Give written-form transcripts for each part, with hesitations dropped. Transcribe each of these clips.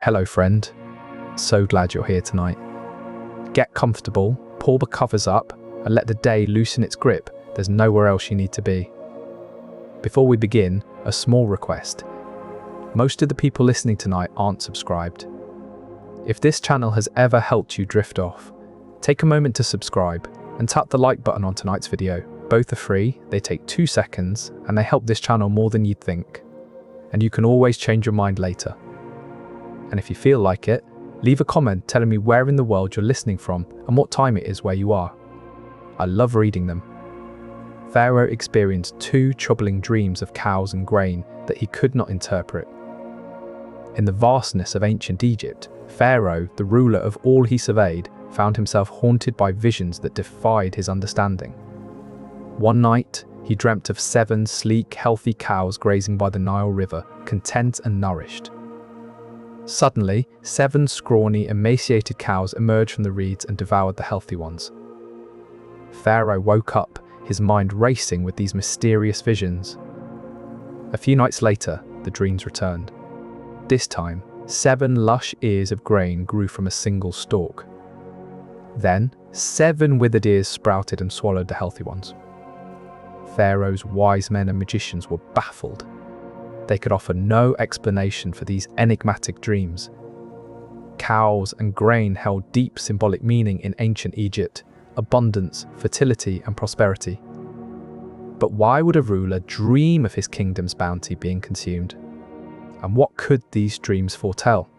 Hello friend, so glad you're here tonight. Get comfortable, pull the covers up, and let the day loosen its grip. There's nowhere else you need to be. Before we begin, a small request. Most of the people listening tonight aren't subscribed. If this channel has ever helped you drift off, take a moment to subscribe and tap the like button on tonight's video. Both are free, they take 2 seconds, and they help this channel more than you'd think. And you can always change your mind later. And if you feel like it, leave a comment telling me where in the world you're listening from and what time it is where you are. I love reading them. Pharaoh experienced 2 troubling dreams of cows and grain that he could not interpret. In the vastness of ancient Egypt, Pharaoh, the ruler of all he surveyed, found himself haunted by visions that defied his understanding. One night, he dreamt of 7 sleek, healthy cows grazing by the Nile River, content and nourished. Suddenly, 7 scrawny, emaciated cows emerged from the reeds and devoured the healthy ones. Pharaoh woke up, his mind racing with these mysterious visions. A few nights later, the dreams returned. This time, 7 lush ears of grain grew from a single stalk. Then, 7 withered ears sprouted and swallowed the healthy ones. Pharaoh's wise men and magicians were baffled. They could offer no explanation for these enigmatic dreams. Cows and grain held deep symbolic meaning in ancient Egypt: abundance, fertility, and prosperity. But why would a ruler dream of his kingdom's bounty being consumed? And what could these dreams foretell?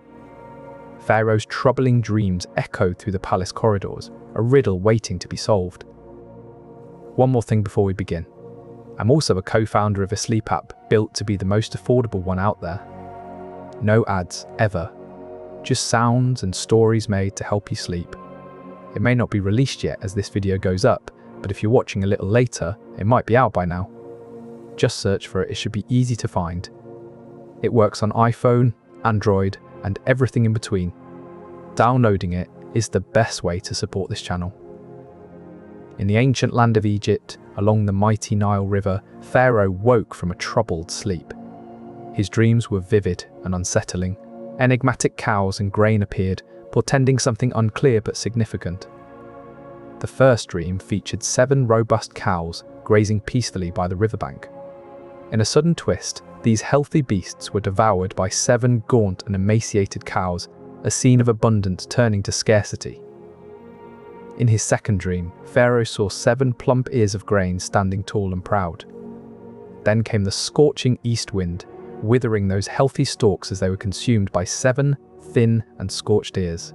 Pharaoh's troubling dreams echoed through the palace corridors, a riddle waiting to be solved. One more thing before we begin. I'm also a co-founder of a sleep app built to be the most affordable one out there. No ads, ever. Just sounds and stories made to help you sleep. It may not be released yet as this video goes up, but if you're watching a little later, it might be out by now. Just search for it, it should be easy to find. It works on iPhone, Android, and everything in between. Downloading it is the best way to support this channel. In the ancient land of Egypt, along the mighty Nile River, Pharaoh woke from a troubled sleep. His dreams were vivid and unsettling. Enigmatic cows and grain appeared, portending something unclear but significant. The first dream featured 7 robust cows grazing peacefully by the riverbank. In a sudden twist, these healthy beasts were devoured by 7 gaunt and emaciated cows, a scene of abundance turning to scarcity. In his second dream, Pharaoh saw 7 plump ears of grain standing tall and proud. Then came the scorching east wind, withering those healthy stalks as they were consumed by 7 thin and scorched ears.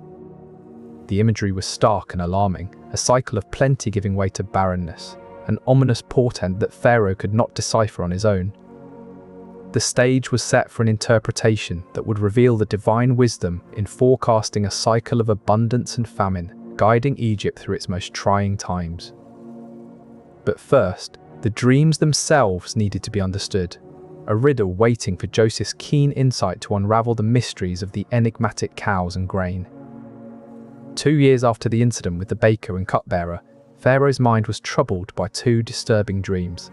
The imagery was stark and alarming, a cycle of plenty giving way to barrenness, an ominous portent that Pharaoh could not decipher on his own. The stage was set for an interpretation that would reveal the divine wisdom in forecasting a cycle of abundance and famine, guiding Egypt through its most trying times. But first, the dreams themselves needed to be understood, a riddle waiting for Joseph's keen insight to unravel the mysteries of the enigmatic cows and grain. 2 years after the incident with the baker and cupbearer, Pharaoh's mind was troubled by 2 disturbing dreams.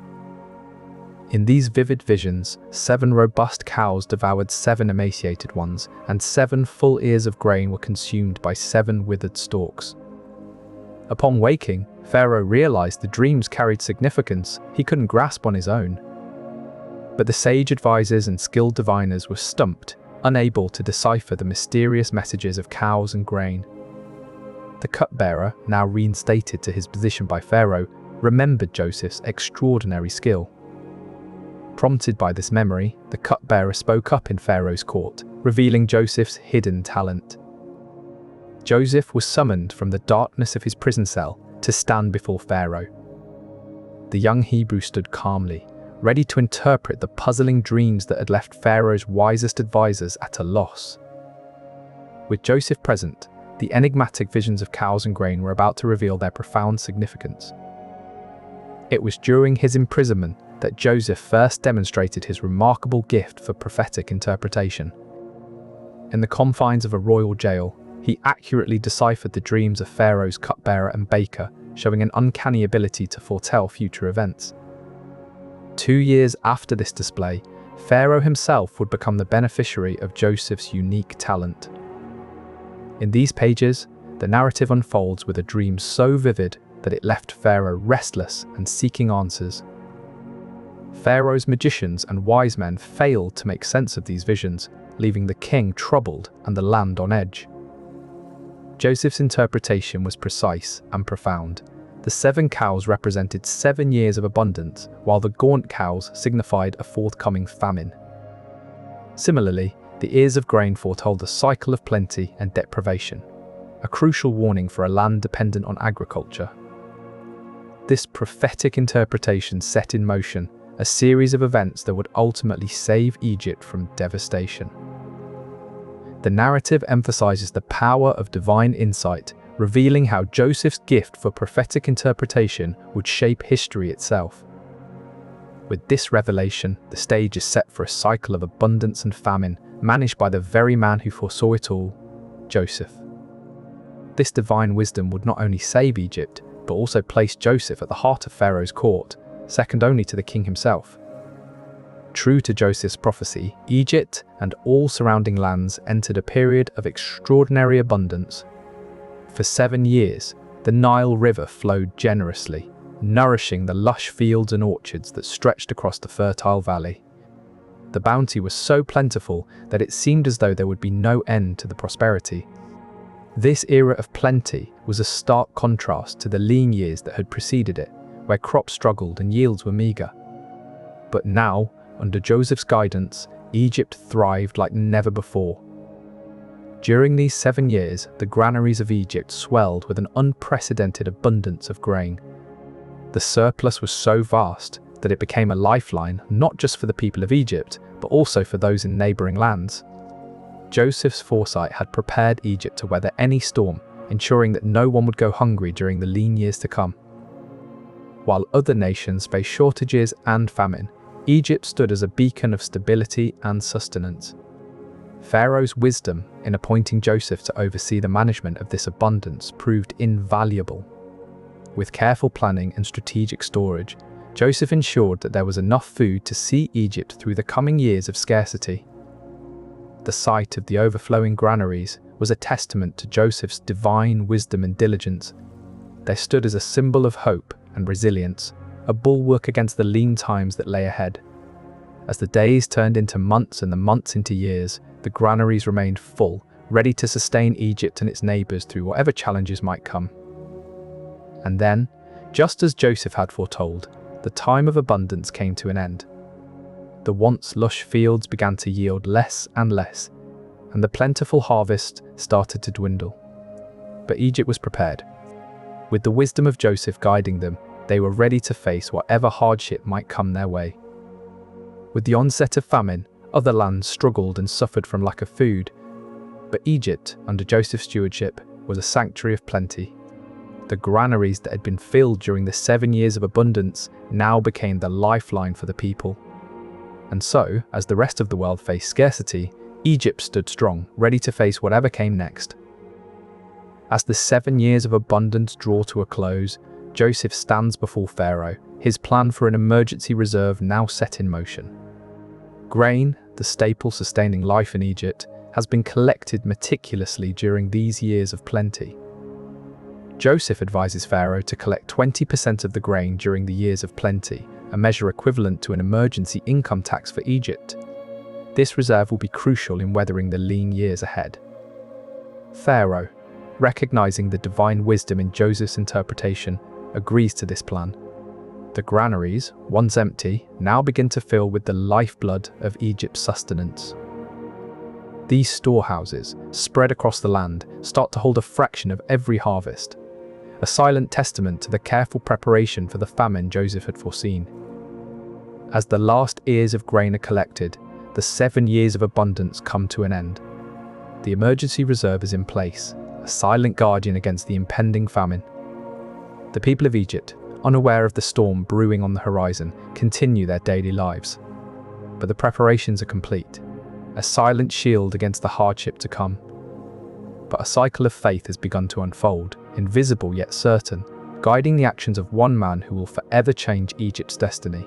In these vivid visions, 7 robust cows devoured 7 emaciated ones, and 7 full ears of grain were consumed by 7 withered stalks. Upon waking, Pharaoh realized the dreams carried significance he couldn't grasp on his own. But the sage advisors and skilled diviners were stumped, unable to decipher the mysterious messages of cows and grain. The cupbearer, now reinstated to his position by Pharaoh, remembered Joseph's extraordinary skill. Prompted by this memory, the cupbearer spoke up in Pharaoh's court, revealing Joseph's hidden talent. Joseph was summoned from the darkness of his prison cell to stand before Pharaoh. The young Hebrew stood calmly, ready to interpret the puzzling dreams that had left Pharaoh's wisest advisors at a loss. With Joseph present, the enigmatic visions of cows and grain were about to reveal their profound significance. It was during his imprisonment that Joseph first demonstrated his remarkable gift for prophetic interpretation. In the confines of a royal jail, he accurately deciphered the dreams of Pharaoh's cupbearer and baker, showing an uncanny ability to foretell future events. 2 years after this display, Pharaoh himself would become the beneficiary of Joseph's unique talent. In these pages, the narrative unfolds with a dream so vivid that it left Pharaoh restless and seeking answers. Pharaoh's magicians and wise men failed to make sense of these visions, leaving the king troubled and the land on edge. Joseph's interpretation was precise and profound. The 7 cows represented 7 years of abundance, while the gaunt cows signified a forthcoming famine. Similarly, the ears of grain foretold a cycle of plenty and deprivation, a crucial warning for a land dependent on agriculture. This prophetic interpretation set in motion a series of events that would ultimately save Egypt from devastation. The narrative emphasizes the power of divine insight, revealing how Joseph's gift for prophetic interpretation would shape history itself. With this revelation, the stage is set for a cycle of abundance and famine, managed by the very man who foresaw it all, Joseph. This divine wisdom would not only save Egypt, but also place Joseph at the heart of Pharaoh's court, second only to the king himself. True to Joseph's prophecy, Egypt and all surrounding lands entered a period of extraordinary abundance. For 7 years, the Nile River flowed generously, nourishing the lush fields and orchards that stretched across the fertile valley. The bounty was so plentiful that it seemed as though there would be no end to the prosperity. This era of plenty was a stark contrast to the lean years that had preceded it, where crops struggled and yields were meager. But now, under Joseph's guidance, Egypt thrived like never before. During these 7 years, the granaries of Egypt swelled with an unprecedented abundance of grain. The surplus was so vast that it became a lifeline not just for the people of Egypt, but also for those in neighboring lands. Joseph's foresight had prepared Egypt to weather any storm, ensuring that no one would go hungry during the lean years to come. While other nations faced shortages and famine, Egypt stood as a beacon of stability and sustenance. Pharaoh's wisdom in appointing Joseph to oversee the management of this abundance proved invaluable. With careful planning and strategic storage, Joseph ensured that there was enough food to see Egypt through the coming years of scarcity. The sight of the overflowing granaries was a testament to Joseph's divine wisdom and diligence. They stood as a symbol of hope and resilience, a bulwark against the lean times that lay ahead. As the days turned into months and the months into years, the granaries remained full, ready to sustain Egypt and its neighbors through whatever challenges might come. And then, just as Joseph had foretold, the time of abundance came to an end. The once lush fields began to yield less and less, and the plentiful harvest started to dwindle. But Egypt was prepared. With the wisdom of Joseph guiding them, they were ready to face whatever hardship might come their way. With the onset of famine, other lands struggled and suffered from lack of food, but Egypt, under Joseph's stewardship, was a sanctuary of plenty. The granaries that had been filled during the 7 years of abundance now became the lifeline for the people. And so, as the rest of the world faced scarcity, Egypt stood strong, ready to face whatever came next. As the 7 years of abundance draw to a close, Joseph stands before Pharaoh, his plan for an emergency reserve now set in motion. Grain, the staple sustaining life in Egypt, has been collected meticulously during these years of plenty. Joseph advises Pharaoh to collect 20% of the grain during the years of plenty, a measure equivalent to an emergency income tax for Egypt. This reserve will be crucial in weathering the lean years ahead. Pharaoh, recognizing the divine wisdom in Joseph's interpretation, agrees to this plan. The granaries, once empty, now begin to fill with the lifeblood of Egypt's sustenance. These storehouses, spread across the land, start to hold a fraction of every harvest, a silent testament to the careful preparation for the famine Joseph had foreseen. As the last ears of grain are collected, the 7 years of abundance come to an end. The emergency reserve is in place, a silent guardian against the impending famine. The people of Egypt, unaware of the storm brewing on the horizon, continue their daily lives. But the preparations are complete, a silent shield against the hardship to come. But a cycle of faith has begun to unfold, invisible yet certain, guiding the actions of one man who will forever change Egypt's destiny.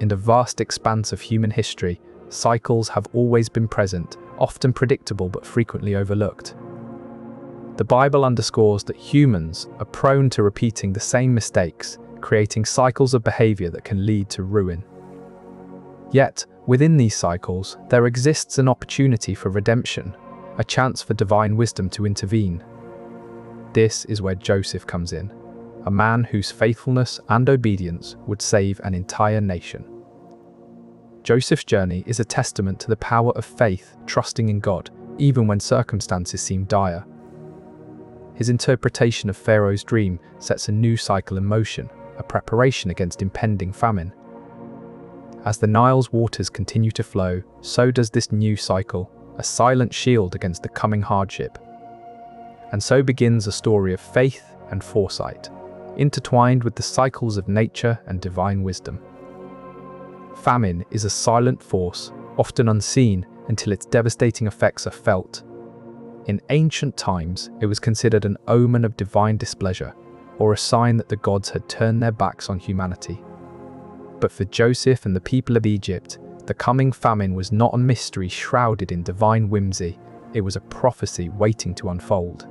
In the vast expanse of human history, cycles have always been present, often predictable but frequently overlooked. The Bible underscores that humans are prone to repeating the same mistakes, creating cycles of behavior that can lead to ruin. Yet, within these cycles, there exists an opportunity for redemption, a chance for divine wisdom to intervene. This is where Joseph comes in, a man whose faithfulness and obedience would save an entire nation. Joseph's journey is a testament to the power of faith, trusting in God, even when circumstances seem dire. His interpretation of Pharaoh's dream sets a new cycle in motion, a preparation against impending famine. As the Nile's waters continue to flow, so does this new cycle, a silent shield against the coming hardship. And so begins a story of faith and foresight, intertwined with the cycles of nature and divine wisdom. Famine is a silent force, often unseen until its devastating effects are felt. In ancient times, it was considered an omen of divine displeasure, or a sign that the gods had turned their backs on humanity. But for Joseph and the people of Egypt, the coming famine was not a mystery shrouded in divine whimsy, it was a prophecy waiting to unfold.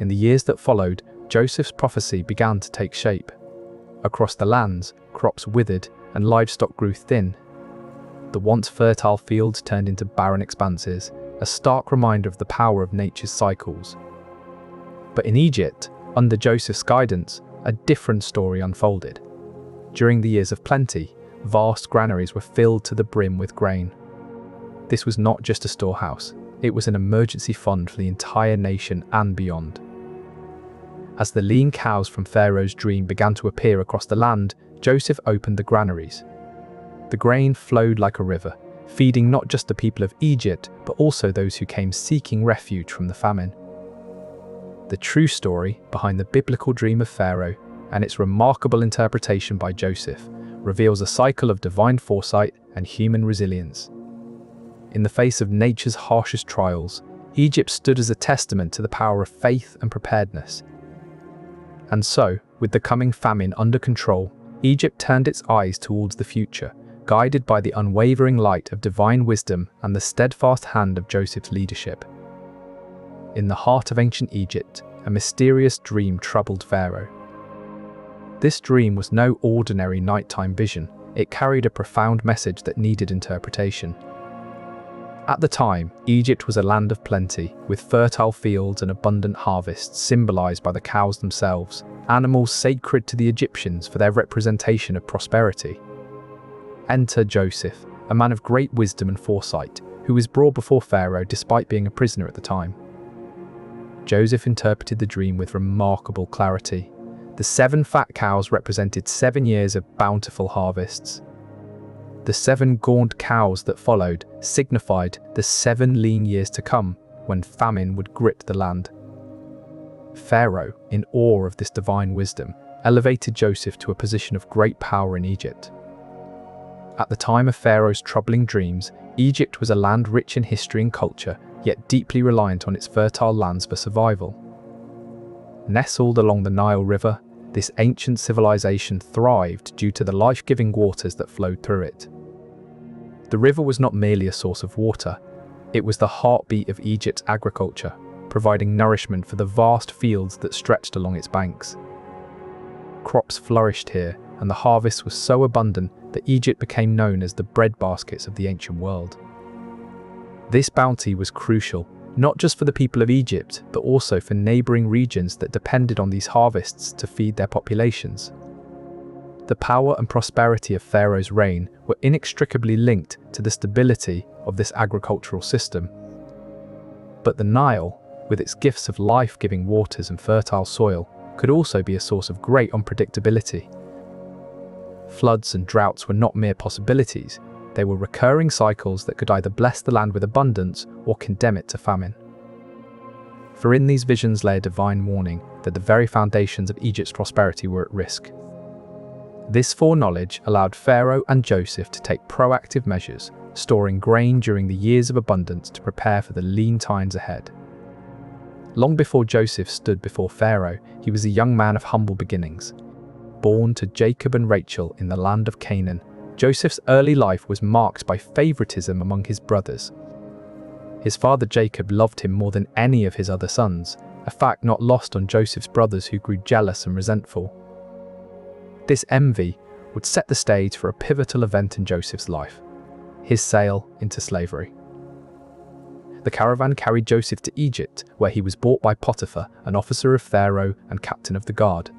In the years that followed, Joseph's prophecy began to take shape. Across the lands, crops withered and livestock grew thin. The once fertile fields turned into barren expanses, a stark reminder of the power of nature's cycles. But in Egypt, under Joseph's guidance, a different story unfolded. During the years of plenty, vast granaries were filled to the brim with grain. This was not just a storehouse, it was an emergency fund for the entire nation and beyond. As the lean cows from Pharaoh's dream began to appear across the land, Joseph opened the granaries. The grain flowed like a river, feeding not just the people of Egypt, but also those who came seeking refuge from the famine. The true story behind the biblical dream of Pharaoh and its remarkable interpretation by Joseph reveals a cycle of divine foresight and human resilience. In the face of nature's harshest trials, Egypt stood as a testament to the power of faith and preparedness. And so, with the coming famine under control, Egypt turned its eyes towards the future, guided by the unwavering light of divine wisdom and the steadfast hand of Joseph's leadership. In the heart of ancient Egypt, a mysterious dream troubled Pharaoh. This dream was no ordinary nighttime vision, it carried a profound message that needed interpretation. At the time, Egypt was a land of plenty, with fertile fields and abundant harvests symbolized by the cows themselves, animals sacred to the Egyptians for their representation of prosperity. Enter Joseph, a man of great wisdom and foresight, who was brought before Pharaoh despite being a prisoner at the time. Joseph interpreted the dream with remarkable clarity. The 7 fat cows represented 7 years of bountiful harvests. The 7 gaunt cows that followed signified the 7 lean years to come, when famine would grip the land. Pharaoh, in awe of this divine wisdom, elevated Joseph to a position of great power in Egypt. At the time of Pharaoh's troubling dreams, Egypt was a land rich in history and culture, yet deeply reliant on its fertile lands for survival. Nestled along the Nile River, this ancient civilization thrived due to the life-giving waters that flowed through it. The river was not merely a source of water, it was the heartbeat of Egypt's agriculture, providing nourishment for the vast fields that stretched along its banks. Crops flourished here, and the harvest was so abundant that Egypt became known as the breadbaskets of the ancient world. This bounty was crucial, not just for the people of Egypt, but also for neighboring regions that depended on these harvests to feed their populations. The power and prosperity of Pharaoh's reign were inextricably linked to the stability of this agricultural system. But the Nile, with its gifts of life-giving waters and fertile soil, could also be a source of great unpredictability. Floods and droughts were not mere possibilities, they were recurring cycles that could either bless the land with abundance or condemn it to famine. For in these visions lay a divine warning that the very foundations of Egypt's prosperity were at risk. This foreknowledge allowed Pharaoh and Joseph to take proactive measures, storing grain during the years of abundance to prepare for the lean times ahead. Long before Joseph stood before Pharaoh, he was a young man of humble beginnings. Born to Jacob and Rachel in the land of Canaan, Joseph's early life was marked by favoritism among his brothers. His father Jacob loved him more than any of his other sons, a fact not lost on Joseph's brothers who grew jealous and resentful. This envy would set the stage for a pivotal event in Joseph's life: his sale into slavery. The caravan carried Joseph to Egypt, where he was bought by Potiphar, an officer of Pharaoh and captain of the guard.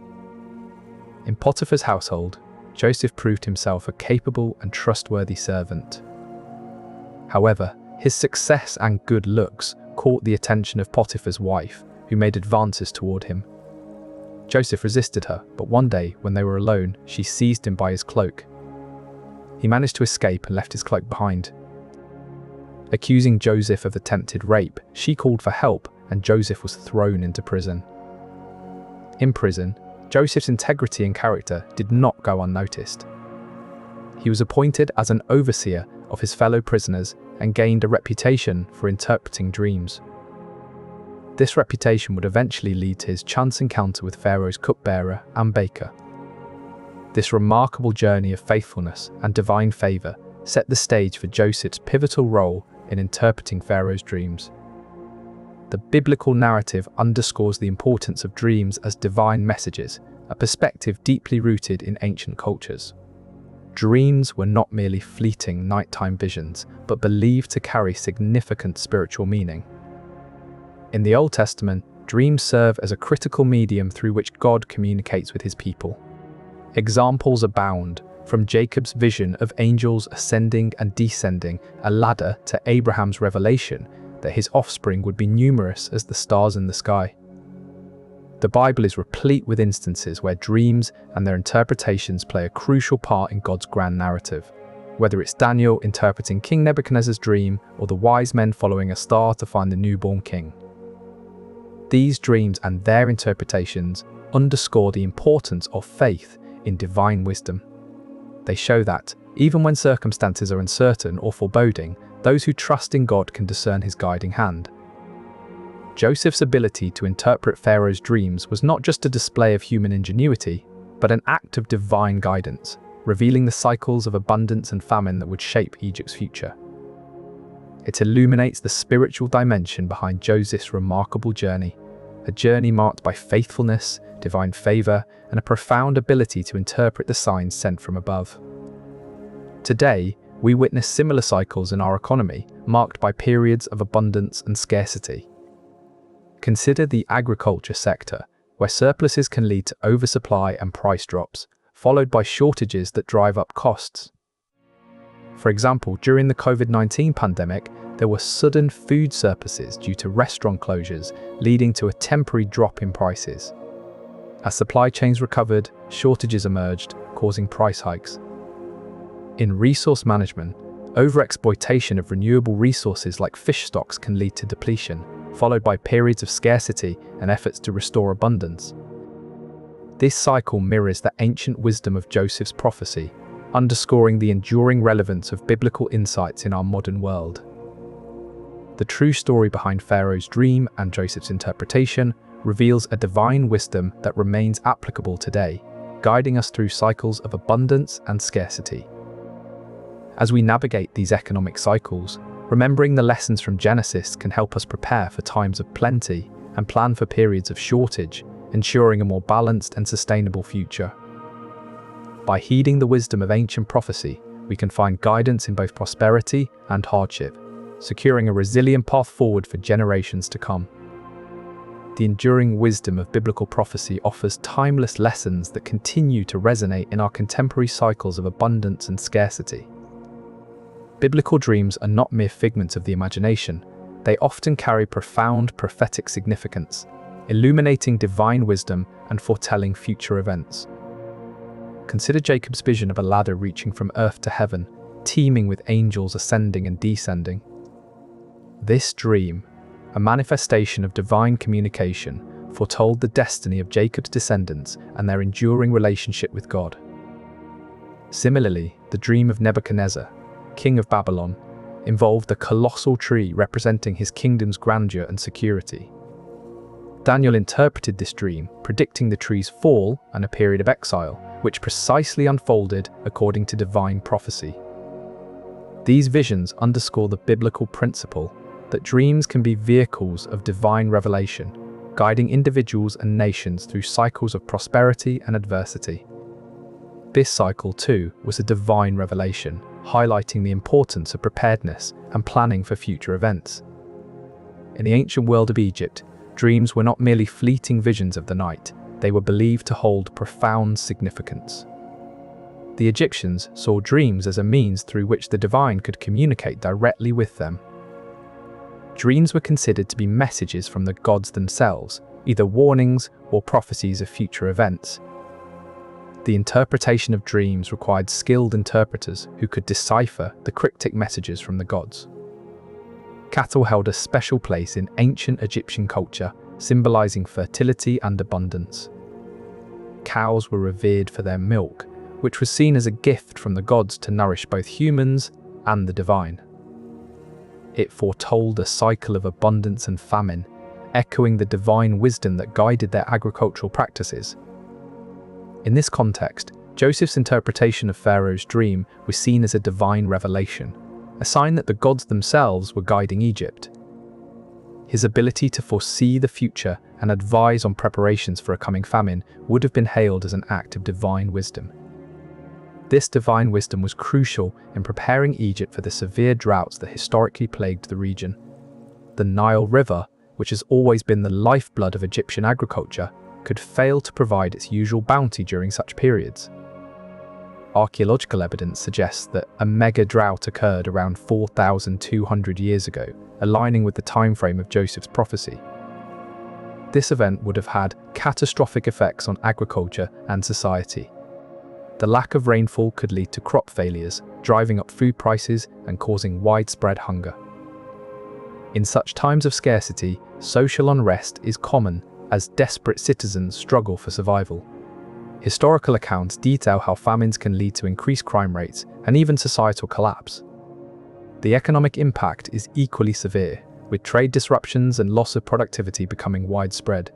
In Potiphar's household, Joseph proved himself a capable and trustworthy servant. However, his success and good looks caught the attention of Potiphar's wife, who made advances toward him. Joseph resisted her, but one day, when they were alone, she seized him by his cloak. He managed to escape and left his cloak behind. Accusing Joseph of attempted rape, she called for help, and Joseph was thrown into prison. In prison, Joseph's integrity and character did not go unnoticed. He was appointed as an overseer of his fellow prisoners and gained a reputation for interpreting dreams. This reputation would eventually lead to his chance encounter with Pharaoh's cupbearer and baker. This remarkable journey of faithfulness and divine favor set the stage for Joseph's pivotal role in interpreting Pharaoh's dreams. The biblical narrative underscores the importance of dreams as divine messages, a perspective deeply rooted in ancient cultures. Dreams were not merely fleeting nighttime visions, but believed to carry significant spiritual meaning. In the Old Testament, dreams serve as a critical medium through which God communicates with his people. Examples abound, from Jacob's vision of angels ascending and descending a ladder to Abraham's revelation that his offspring would be numerous as the stars in the sky. The Bible is replete with instances where dreams and their interpretations play a crucial part in God's grand narrative, whether it's Daniel interpreting King Nebuchadnezzar's dream or the wise men following a star to find the newborn king. These dreams and their interpretations underscore the importance of faith in divine wisdom. They show that, even when circumstances are uncertain or foreboding, those who trust in God can discern his guiding hand. Joseph's ability to interpret Pharaoh's dreams was not just a display of human ingenuity, but an act of divine guidance, revealing the cycles of abundance and famine that would shape Egypt's future. It illuminates the spiritual dimension behind Joseph's remarkable journey, a journey marked by faithfulness, divine favor, and a profound ability to interpret the signs sent from above. Today, we witness similar cycles in our economy, marked by periods of abundance and scarcity. Consider the agriculture sector, where surpluses can lead to oversupply and price drops, followed by shortages that drive up costs. For example, during the COVID-19 pandemic, there were sudden food surpluses due to restaurant closures, leading to a temporary drop in prices. As supply chains recovered, shortages emerged, causing price hikes. In resource management, overexploitation of renewable resources like fish stocks can lead to depletion, followed by periods of scarcity and efforts to restore abundance. This cycle mirrors the ancient wisdom of Joseph's prophecy, underscoring the enduring relevance of biblical insights in our modern world. The true story behind Pharaoh's dream and Joseph's interpretation reveals a divine wisdom that remains applicable today, guiding us through cycles of abundance and scarcity. As we navigate these economic cycles, remembering the lessons from Genesis can help us prepare for times of plenty and plan for periods of shortage, ensuring a more balanced and sustainable future. By heeding the wisdom of ancient prophecy, we can find guidance in both prosperity and hardship, securing a resilient path forward for generations to come. The enduring wisdom of biblical prophecy offers timeless lessons that continue to resonate in our contemporary cycles of abundance and scarcity. Biblical dreams are not mere figments of the imagination. They often carry profound prophetic significance, illuminating divine wisdom and foretelling future events. Consider Jacob's vision of a ladder reaching from earth to heaven, teeming with angels ascending and descending. This dream, a manifestation of divine communication, foretold the destiny of Jacob's descendants and their enduring relationship with God. Similarly, the dream of Nebuchadnezzar, king of Babylon, involved a colossal tree representing his kingdom's grandeur and security. Daniel interpreted this dream, predicting the tree's fall and a period of exile, which precisely unfolded according to divine prophecy. These visions underscore the biblical principle that dreams can be vehicles of divine revelation, guiding individuals and nations through cycles of prosperity and adversity. This cycle, too, was a divine revelation, highlighting the importance of preparedness and planning for future events. In the ancient world of Egypt, dreams were not merely fleeting visions of the night, they were believed to hold profound significance. The Egyptians saw dreams as a means through which the divine could communicate directly with them. Dreams were considered to be messages from the gods themselves, either warnings or prophecies of future events. The interpretation of dreams required skilled interpreters who could decipher the cryptic messages from the gods. Cattle held a special place in ancient Egyptian culture, symbolizing fertility and abundance. Cows were revered for their milk, which was seen as a gift from the gods to nourish both humans and the divine. It foretold a cycle of abundance and famine, echoing the divine wisdom that guided their agricultural practices. In this context, Joseph's interpretation of Pharaoh's dream was seen as a divine revelation, a sign that the gods themselves were guiding Egypt. His ability to foresee the future and advise on preparations for a coming famine would have been hailed as an act of divine wisdom. This divine wisdom was crucial in preparing Egypt for the severe droughts that historically plagued the region. The Nile River, which has always been the lifeblood of Egyptian agriculture, could fail to provide its usual bounty during such periods. Archaeological evidence suggests that a mega drought occurred around 4,200 years ago, aligning with the time frame of Joseph's prophecy. This event would have had catastrophic effects on agriculture and society. The lack of rainfall could lead to crop failures, driving up food prices and causing widespread hunger. In such times of scarcity, social unrest is common as desperate citizens struggle for survival. Historical accounts detail how famines can lead to increased crime rates and even societal collapse. The economic impact is equally severe, with trade disruptions and loss of productivity becoming widespread.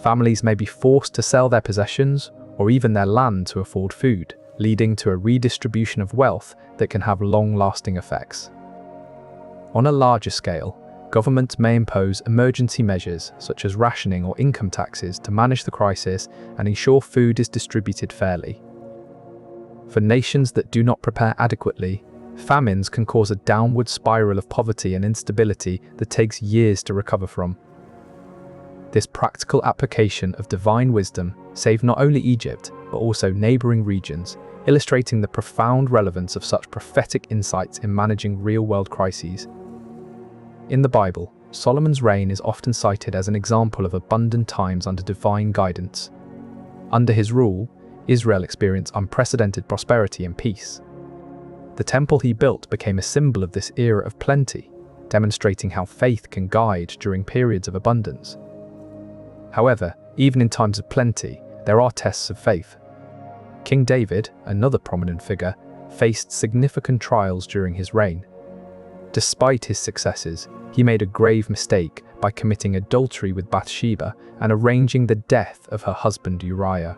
Families may be forced to sell their possessions or even their land to afford food, leading to a redistribution of wealth that can have long-lasting effects. On a larger scale, governments may impose emergency measures such as rationing or income taxes to manage the crisis and ensure food is distributed fairly. For nations that do not prepare adequately, famines can cause a downward spiral of poverty and instability that takes years to recover from. This practical application of divine wisdom saved not only Egypt, but also neighboring regions, illustrating the profound relevance of such prophetic insights in managing real-world crises. In the Bible, Solomon's reign is often cited as an example of abundant times under divine guidance. Under his rule, Israel experienced unprecedented prosperity and peace. The temple he built became a symbol of this era of plenty, demonstrating how faith can guide during periods of abundance. However, even in times of plenty, there are tests of faith. King David, another prominent figure, faced significant trials during his reign. Despite his successes, he made a grave mistake by committing adultery with Bathsheba and arranging the death of her husband Uriah.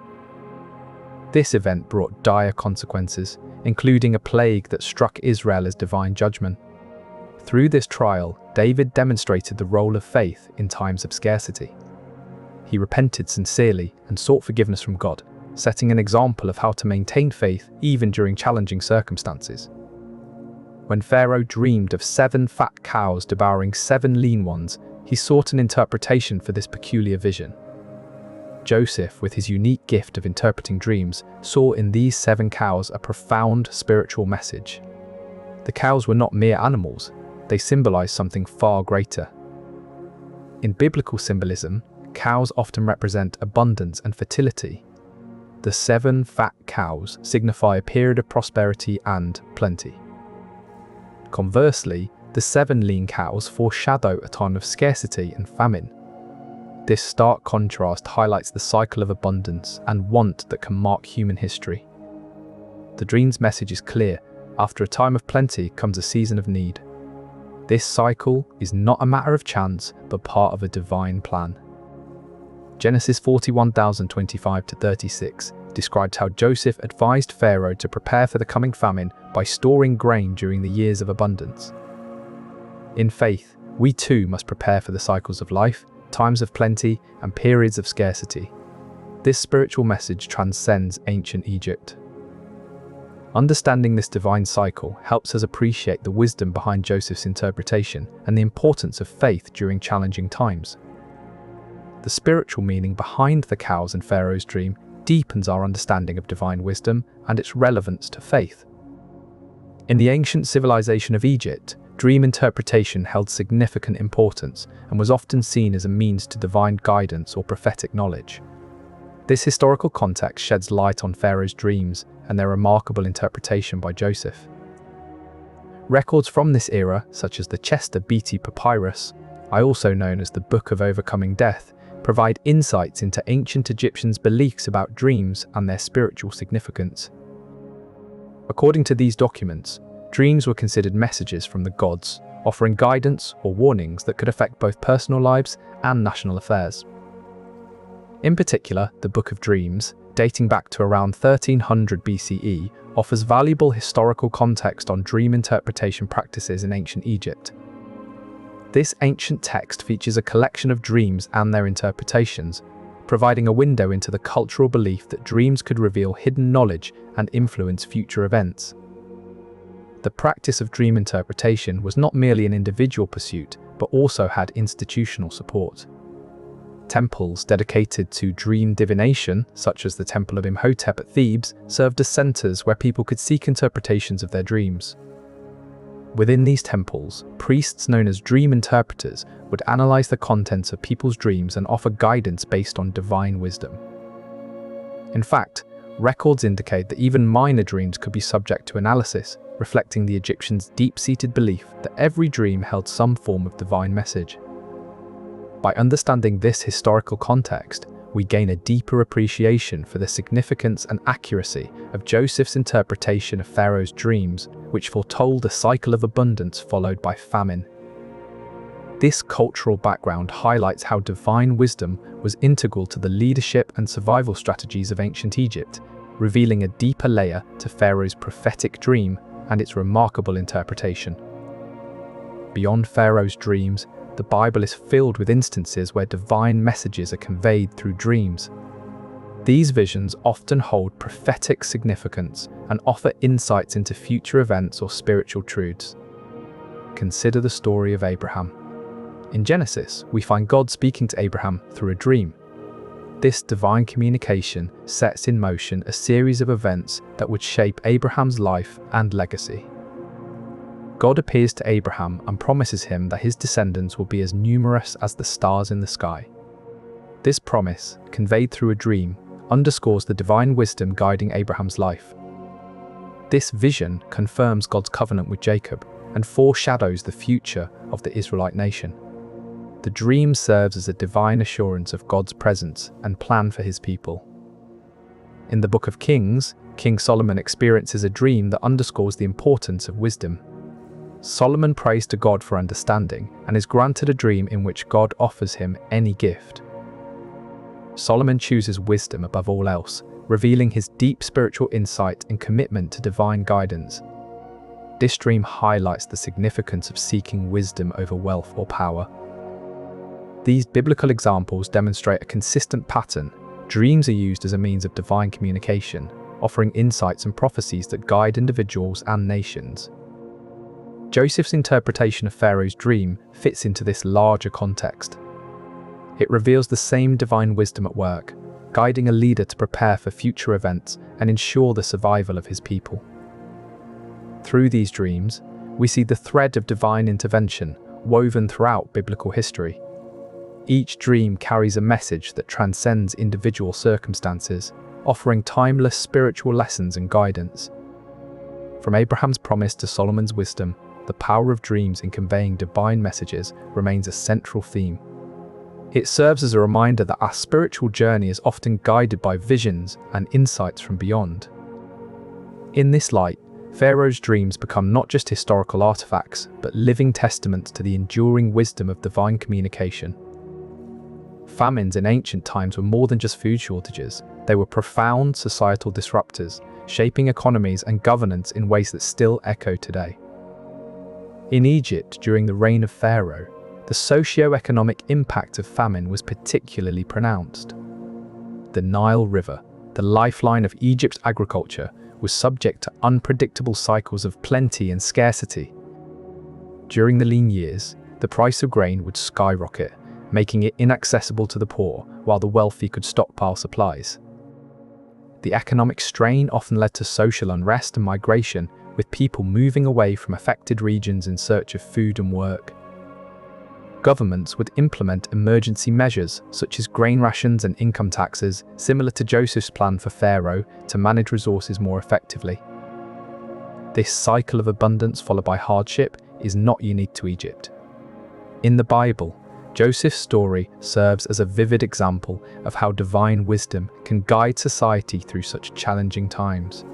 This event brought dire consequences, including a plague that struck Israel as divine judgment. Through this trial, David demonstrated the role of faith in times of scarcity. He repented sincerely and sought forgiveness from God, setting an example of how to maintain faith even during challenging circumstances. When Pharaoh dreamed of 7 fat cows devouring 7 lean ones, he sought an interpretation for this peculiar vision. Joseph, with his unique gift of interpreting dreams, saw in these 7 cows a profound spiritual message. The cows were not mere animals, they symbolized something far greater. In biblical symbolism, cows often represent abundance and fertility. The 7 fat cows signify a period of prosperity and plenty. Conversely, the 7 lean cows foreshadow a time of scarcity and famine. This stark contrast highlights the cycle of abundance and want that can mark human history. The dream's message is clear: after a time of plenty comes a season of need. This cycle is not a matter of chance, but part of a divine plan. Genesis 41:25-36 described how Joseph advised Pharaoh to prepare for the coming famine by storing grain during the years of abundance. In faith, we too must prepare for the cycles of life, times of plenty, and periods of scarcity. This spiritual message transcends ancient Egypt. Understanding this divine cycle helps us appreciate the wisdom behind Joseph's interpretation and the importance of faith during challenging times. The spiritual meaning behind the cows in Pharaoh's dream deepens our understanding of divine wisdom and its relevance to faith. In the ancient civilization of Egypt, dream interpretation held significant importance and was often seen as a means to divine guidance or prophetic knowledge. This historical context sheds light on Pharaoh's dreams and their remarkable interpretation by Joseph. Records from this era, such as the Chester Beatty Papyrus, also known as the Book of Overcoming Death, provide insights into ancient Egyptians' beliefs about dreams and their spiritual significance. According to these documents, dreams were considered messages from the gods, offering guidance or warnings that could affect both personal lives and national affairs. In particular, the Book of Dreams, dating back to around 1300 BCE, offers valuable historical context on dream interpretation practices in ancient Egypt. This ancient text features a collection of dreams and their interpretations, providing a window into the cultural belief that dreams could reveal hidden knowledge and influence future events. The practice of dream interpretation was not merely an individual pursuit, but also had institutional support. Temples dedicated to dream divination, such as the Temple of Imhotep at Thebes, served as centers where people could seek interpretations of their dreams. Within these temples, priests known as dream interpreters would analyze the contents of people's dreams and offer guidance based on divine wisdom. In fact, records indicate that even minor dreams could be subject to analysis, reflecting the Egyptians' deep-seated belief that every dream held some form of divine message. By understanding this historical context, we gain a deeper appreciation for the significance and accuracy of Joseph's interpretation of Pharaoh's dreams, which foretold a cycle of abundance followed by famine. This cultural background highlights how divine wisdom was integral to the leadership and survival strategies of ancient Egypt, revealing a deeper layer to Pharaoh's prophetic dream and its remarkable interpretation. Beyond Pharaoh's dreams, the Bible is filled with instances where divine messages are conveyed through dreams. These visions often hold prophetic significance and offer insights into future events or spiritual truths. Consider the story of Abraham. In Genesis, we find God speaking to Abraham through a dream. This divine communication sets in motion a series of events that would shape Abraham's life and legacy. God appears to Abraham and promises him that his descendants will be as numerous as the stars in the sky. This promise, conveyed through a dream, underscores the divine wisdom guiding Abraham's life. This vision confirms God's covenant with Jacob and foreshadows the future of the Israelite nation. The dream serves as a divine assurance of God's presence and plan for his people. In the Book of Kings, King Solomon experiences a dream that underscores the importance of wisdom. Solomon prays to God for understanding and is granted a dream in which God offers him any gift. Solomon chooses wisdom above all else, revealing his deep spiritual insight and commitment to divine guidance. This dream highlights the significance of seeking wisdom over wealth or power. These biblical examples demonstrate a consistent pattern. Dreams are used as a means of divine communication, offering insights and prophecies that guide individuals and nations. Joseph's interpretation of Pharaoh's dream fits into this larger context. It reveals the same divine wisdom at work, guiding a leader to prepare for future events and ensure the survival of his people. Through these dreams, we see the thread of divine intervention woven throughout biblical history. Each dream carries a message that transcends individual circumstances, offering timeless spiritual lessons and guidance. From Abraham's promise to Solomon's wisdom, the power of dreams in conveying divine messages remains a central theme. It serves as a reminder that our spiritual journey is often guided by visions and insights from beyond. In this light, Pharaoh's dreams become not just historical artifacts, but living testaments to the enduring wisdom of divine communication. Famines in ancient times were more than just food shortages. They were profound societal disruptors, shaping economies and governance in ways that still echo today. In Egypt, during the reign of Pharaoh, the socio-economic impact of famine was particularly pronounced. The Nile River, the lifeline of Egypt's agriculture, was subject to unpredictable cycles of plenty and scarcity. During the lean years, the price of grain would skyrocket, making it inaccessible to the poor, while the wealthy could stockpile supplies. The economic strain often led to social unrest and migration, with people moving away from affected regions in search of food and work. Governments would implement emergency measures such as grain rations and income taxes, similar to Joseph's plan for Pharaoh, to manage resources more effectively. This cycle of abundance followed by hardship is not unique to Egypt. In the Bible, Joseph's story serves as a vivid example of how divine wisdom can guide society through such challenging times.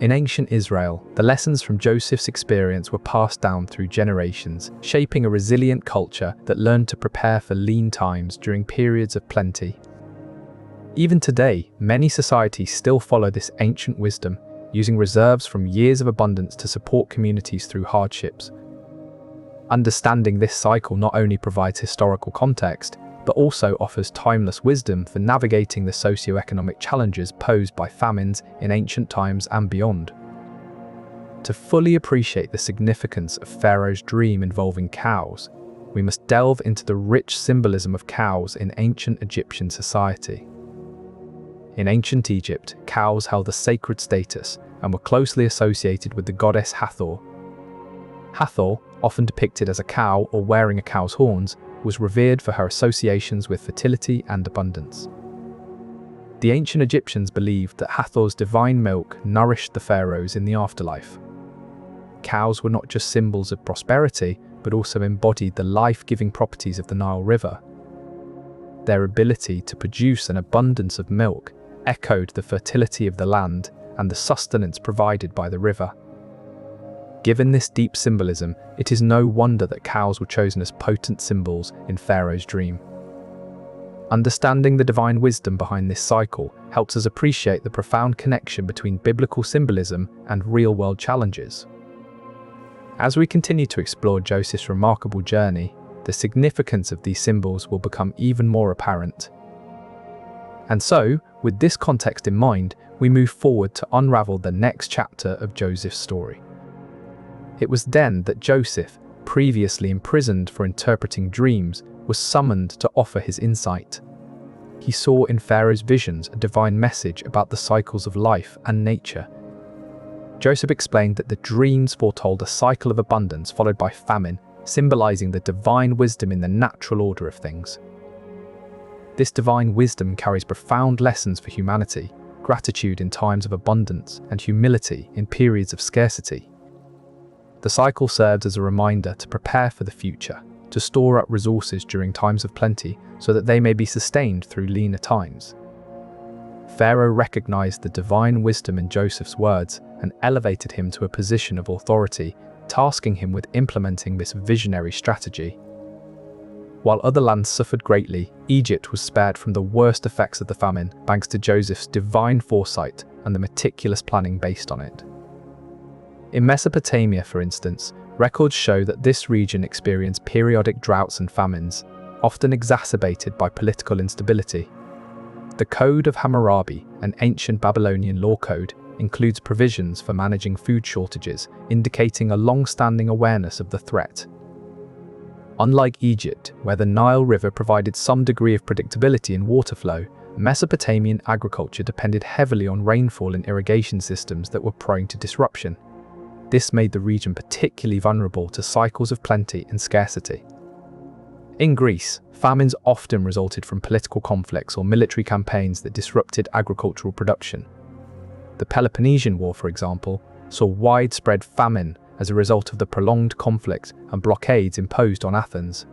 In ancient Israel, the lessons from Joseph's experience were passed down through generations, shaping a resilient culture that learned to prepare for lean times during periods of plenty. Even today, many societies still follow this ancient wisdom, using reserves from years of abundance to support communities through hardships. Understanding this cycle not only provides historical context, but also offers timeless wisdom for navigating the socio-economic challenges posed by famines in ancient times and beyond. To fully appreciate the significance of Pharaoh's dream involving cows, we must delve into the rich symbolism of cows in ancient Egyptian society. In ancient Egypt, cows held a sacred status and were closely associated with the goddess Hathor. Hathor, often depicted as a cow or wearing a cow's horns, was revered for her associations with fertility and abundance. The ancient Egyptians believed that Hathor's divine milk nourished the pharaohs in the afterlife. Cows were not just symbols of prosperity, but also embodied the life-giving properties of the Nile River. Their ability to produce an abundance of milk echoed the fertility of the land and the sustenance provided by the river. Given this deep symbolism, it is no wonder that cows were chosen as potent symbols in Pharaoh's dream. Understanding the divine wisdom behind this cycle helps us appreciate the profound connection between biblical symbolism and real-world challenges. As we continue to explore Joseph's remarkable journey, the significance of these symbols will become even more apparent. And so, with this context in mind, we move forward to unravel the next chapter of Joseph's story. It was then that Joseph, previously imprisoned for interpreting dreams, was summoned to offer his insight. He saw in Pharaoh's visions a divine message about the cycles of life and nature. Joseph explained that the dreams foretold a cycle of abundance followed by famine, symbolizing the divine wisdom in the natural order of things. This divine wisdom carries profound lessons for humanity, gratitude in times of abundance and humility in periods of scarcity. The cycle serves as a reminder to prepare for the future, to store up resources during times of plenty so that they may be sustained through leaner times. Pharaoh recognized the divine wisdom in Joseph's words and elevated him to a position of authority, tasking him with implementing this visionary strategy. While other lands suffered greatly, Egypt was spared from the worst effects of the famine thanks to Joseph's divine foresight and the meticulous planning based on it. In Mesopotamia, for instance, records show that this region experienced periodic droughts and famines, often exacerbated by political instability. The Code of Hammurabi, an ancient Babylonian law code, includes provisions for managing food shortages, indicating a long-standing awareness of the threat. Unlike Egypt, where the Nile River provided some degree of predictability in water flow, Mesopotamian agriculture depended heavily on rainfall and irrigation systems that were prone to disruption. This made the region particularly vulnerable to cycles of plenty and scarcity. In Greece, famines often resulted from political conflicts or military campaigns that disrupted agricultural production. The Peloponnesian War, for example, saw widespread famine as a result of the prolonged conflict and blockades imposed on Athens.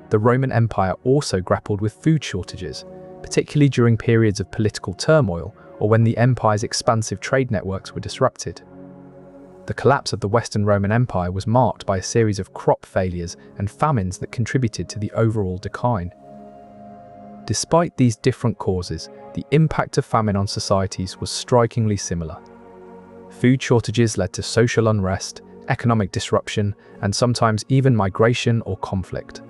The Roman Empire also grappled with food shortages, particularly during periods of political turmoil or when the empire's expansive trade networks were disrupted. the collapse of the Western Roman Empire was marked by a series of crop failures and famines that contributed to the overall decline. Despite these different causes, the impact of famine on societies was strikingly similar. Food shortages led to social unrest, economic disruption, and sometimes even migration or conflict.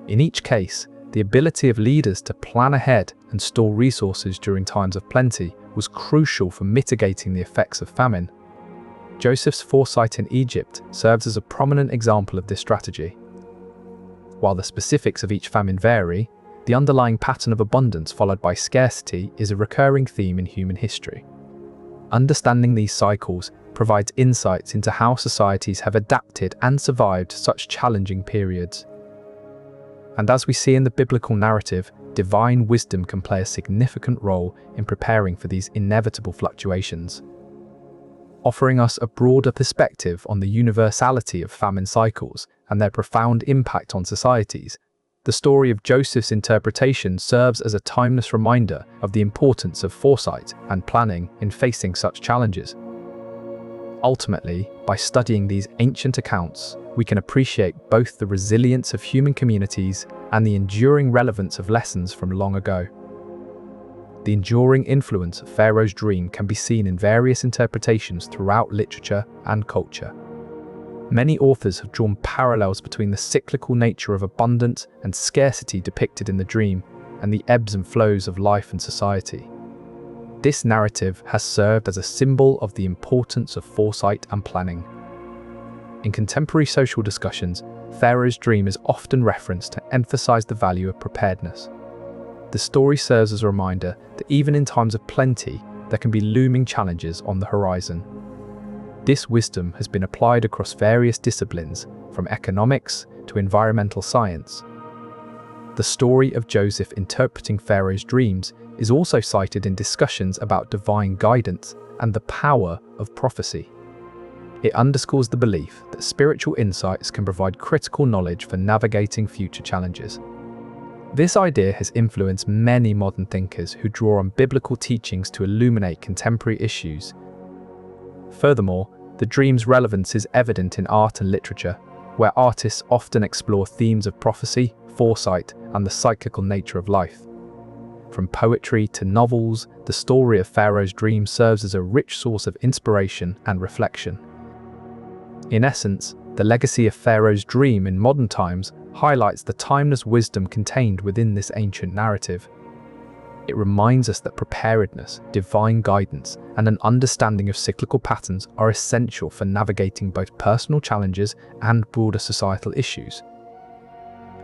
In each case, the ability of leaders to plan ahead and store resources during times of plenty was crucial for mitigating the effects of famine. Joseph's foresight in Egypt serves as a prominent example of this strategy. While the specifics of each famine vary, the underlying pattern of abundance followed by scarcity is a recurring theme in human history. Understanding these cycles provides insights into how societies have adapted and survived such challenging periods. And as we see in the biblical narrative, divine wisdom can play a significant role in preparing for these inevitable fluctuations. Offering us a broader perspective on the universality of famine cycles and their profound impact on societies, the story of Joseph's interpretation serves as a timeless reminder of the importance of foresight and planning in facing such challenges. Ultimately, by studying these ancient accounts, we can appreciate both the resilience of human communities and the enduring relevance of lessons from long ago. The enduring influence of Pharaoh's dream can be seen in various interpretations throughout literature and culture. Many authors have drawn parallels between the cyclical nature of abundance and scarcity depicted in the dream and the ebbs and flows of life and society. This narrative has served as a symbol of the importance of foresight and planning. In contemporary social discussions, Pharaoh's dream is often referenced to emphasize the value of preparedness. The story serves as a reminder that even in times of plenty, there can be looming challenges on the horizon. This wisdom has been applied across various disciplines, from economics to environmental science. The story of Joseph interpreting Pharaoh's dreams is also cited in discussions about divine guidance and the power of prophecy. It underscores the belief that spiritual insights can provide critical knowledge for navigating future challenges. This idea has influenced many modern thinkers who draw on biblical teachings to illuminate contemporary issues. Furthermore, the dream's relevance is evident in art and literature, where artists often explore themes of prophecy, foresight, and the cyclical nature of life. From poetry to novels, the story of Pharaoh's dream serves as a rich source of inspiration and reflection. In essence, the legacy of Pharaoh's dream in modern times highlights the timeless wisdom contained within this ancient narrative. It reminds us that preparedness, divine guidance, and an understanding of cyclical patterns are essential for navigating both personal challenges and broader societal issues.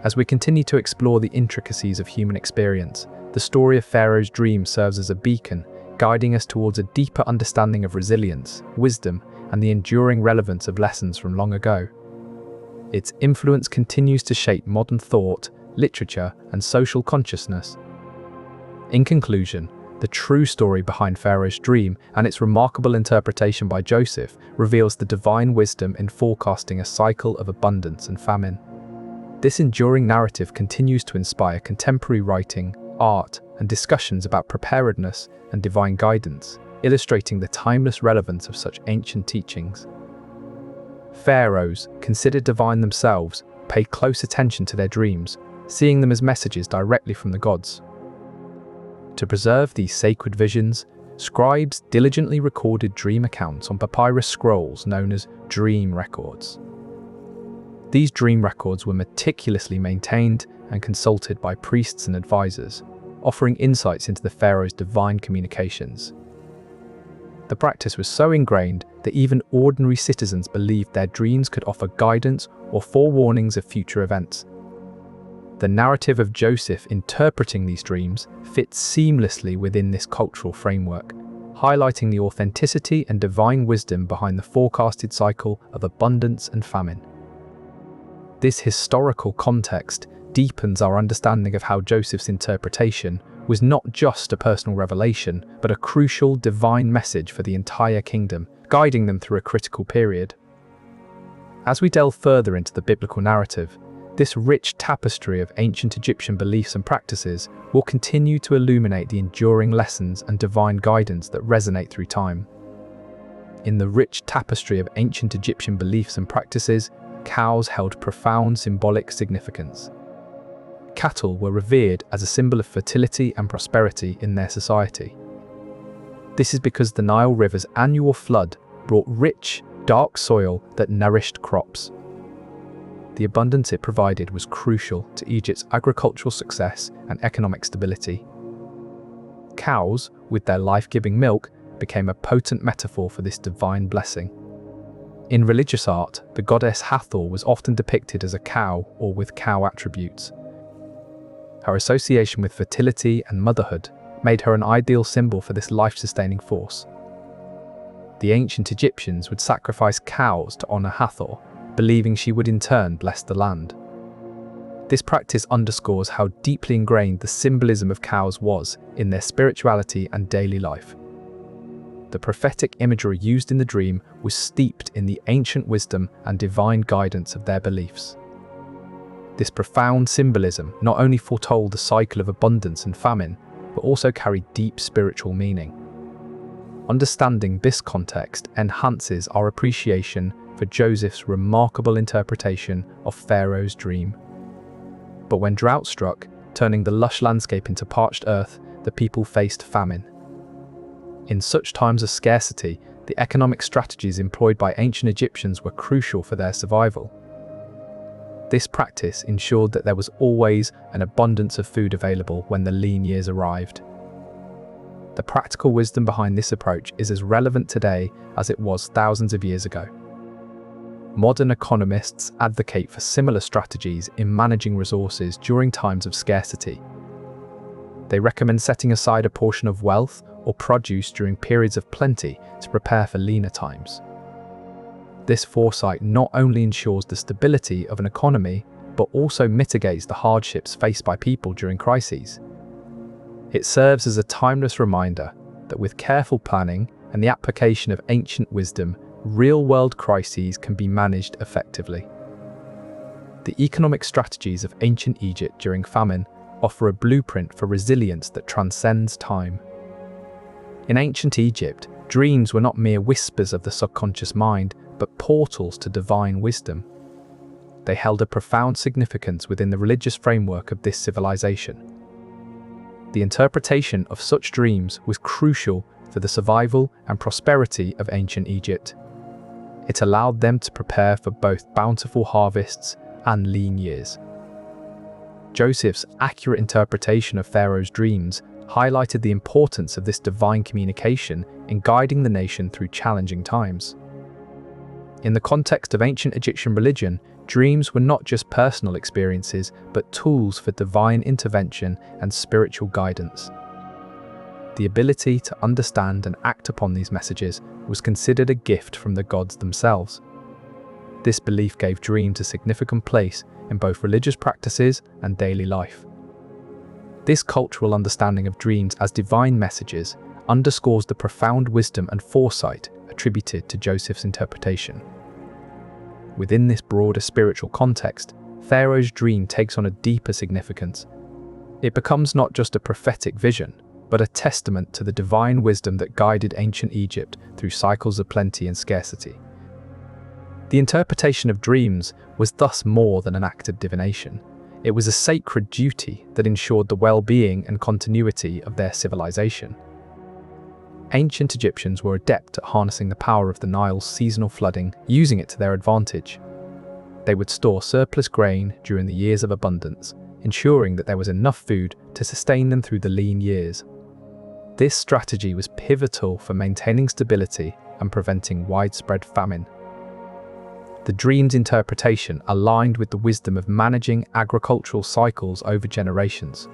As we continue to explore the intricacies of human experience, the story of Pharaoh's dream serves as a beacon, guiding us towards a deeper understanding of resilience, wisdom, and the enduring relevance of lessons from long ago. Its influence continues to shape modern thought, literature, and social consciousness. In conclusion, the true story behind Pharaoh's dream and its remarkable interpretation by Joseph reveals the divine wisdom in forecasting a cycle of abundance and famine. This enduring narrative continues to inspire contemporary writing, art, and discussions about preparedness and divine guidance, illustrating the timeless relevance of such ancient teachings. Pharaohs, considered divine themselves, paid close attention to their dreams, seeing them as messages directly from the gods. To preserve these sacred visions, scribes diligently recorded dream accounts on papyrus scrolls known as dream records. These dream records were meticulously maintained and consulted by priests and advisors, offering insights into the pharaoh's divine communications. The practice was so ingrained that even ordinary citizens believed their dreams could offer guidance or forewarnings of future events. The narrative of Joseph interpreting these dreams fits seamlessly within this cultural framework, highlighting the authenticity and divine wisdom behind the forecasted cycle of abundance and famine. This historical context deepens our understanding of how Joseph's interpretation was not just a personal revelation, but a crucial divine message for the entire kingdom, guiding them through a critical period. As we delve further into the biblical narrative, this rich tapestry of ancient Egyptian beliefs and practices will continue to illuminate the enduring lessons and divine guidance that resonate through time. In the rich tapestry of ancient Egyptian beliefs and practices, cows held profound symbolic significance. Cattle were revered as a symbol of fertility and prosperity in their society. This is because the Nile River's annual flood brought rich, dark soil that nourished crops. The abundance it provided was crucial to Egypt's agricultural success and economic stability. Cows, with their life-giving milk, became a potent metaphor for this divine blessing. In religious art, the goddess Hathor was often depicted as a cow or with cow attributes. Her association with fertility and motherhood made her an ideal symbol for this life-sustaining force. The ancient Egyptians would sacrifice cows to honor Hathor, believing she would in turn bless the land. This practice underscores how deeply ingrained the symbolism of cows was in their spirituality and daily life. The prophetic imagery used in the dream was steeped in the ancient wisdom and divine guidance of their beliefs. This profound symbolism not only foretold the cycle of abundance and famine, but also carried deep spiritual meaning. Understanding this context enhances our appreciation for Joseph's remarkable interpretation of Pharaoh's dream. But when drought struck, turning the lush landscape into parched earth, the people faced famine. In such times of scarcity, the economic strategies employed by ancient Egyptians were crucial for their survival. This practice ensured that there was always an abundance of food available when the lean years arrived. The practical wisdom behind this approach is as relevant today as it was thousands of years ago. Modern economists advocate for similar strategies in managing resources during times of scarcity. They recommend setting aside a portion of wealth or produce during periods of plenty to prepare for leaner times. This foresight not only ensures the stability of an economy, but also mitigates the hardships faced by people during crises. It serves as a timeless reminder that with careful planning and the application of ancient wisdom, real-world crises can be managed effectively. The economic strategies of ancient Egypt during famine offer a blueprint for resilience that transcends time. In ancient Egypt, dreams were not mere whispers of the subconscious mind, but portals to divine wisdom. They held a profound significance within the religious framework of this civilization. The interpretation of such dreams was crucial for the survival and prosperity of ancient Egypt. It allowed them to prepare for both bountiful harvests and lean years. Joseph's accurate interpretation of Pharaoh's dreams highlighted the importance of this divine communication in guiding the nation through challenging times. In the context of ancient Egyptian religion, dreams were not just personal experiences, but tools for divine intervention and spiritual guidance. The ability to understand and act upon these messages was considered a gift from the gods themselves. This belief gave dreams a significant place in both religious practices and daily life. This cultural understanding of dreams as divine messages underscores the profound wisdom and foresight attributed to Joseph's interpretation. Within this broader spiritual context, Pharaoh's dream takes on a deeper significance. It becomes not just a prophetic vision, but a testament to the divine wisdom that guided ancient Egypt through cycles of plenty and scarcity. The interpretation of dreams was thus more than an act of divination. It was a sacred duty that ensured the well-being and continuity of their civilization. Ancient Egyptians were adept at harnessing the power of the Nile's seasonal flooding, using it to their advantage. They would store surplus grain during the years of abundance, ensuring that there was enough food to sustain them through the lean years. This strategy was pivotal for maintaining stability and preventing widespread famine. The dream's interpretation aligned with the wisdom of managing agricultural cycles over generations.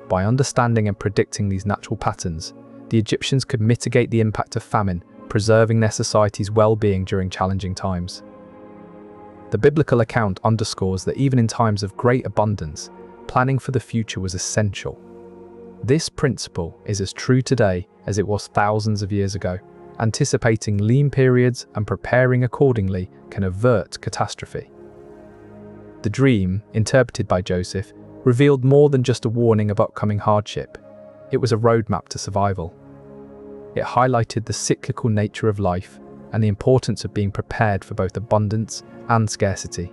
By understanding and predicting these natural patterns, the Egyptians could mitigate the impact of famine, preserving their society's well-being during challenging times. The biblical account underscores that even in times of great abundance, planning for the future was essential. This principle is as true today as it was thousands of years ago. Anticipating lean periods and preparing accordingly can avert catastrophe. The dream, interpreted by Joseph, revealed more than just a warning of upcoming hardship. It was a roadmap to survival. It highlighted the cyclical nature of life and the importance of being prepared for both abundance and scarcity.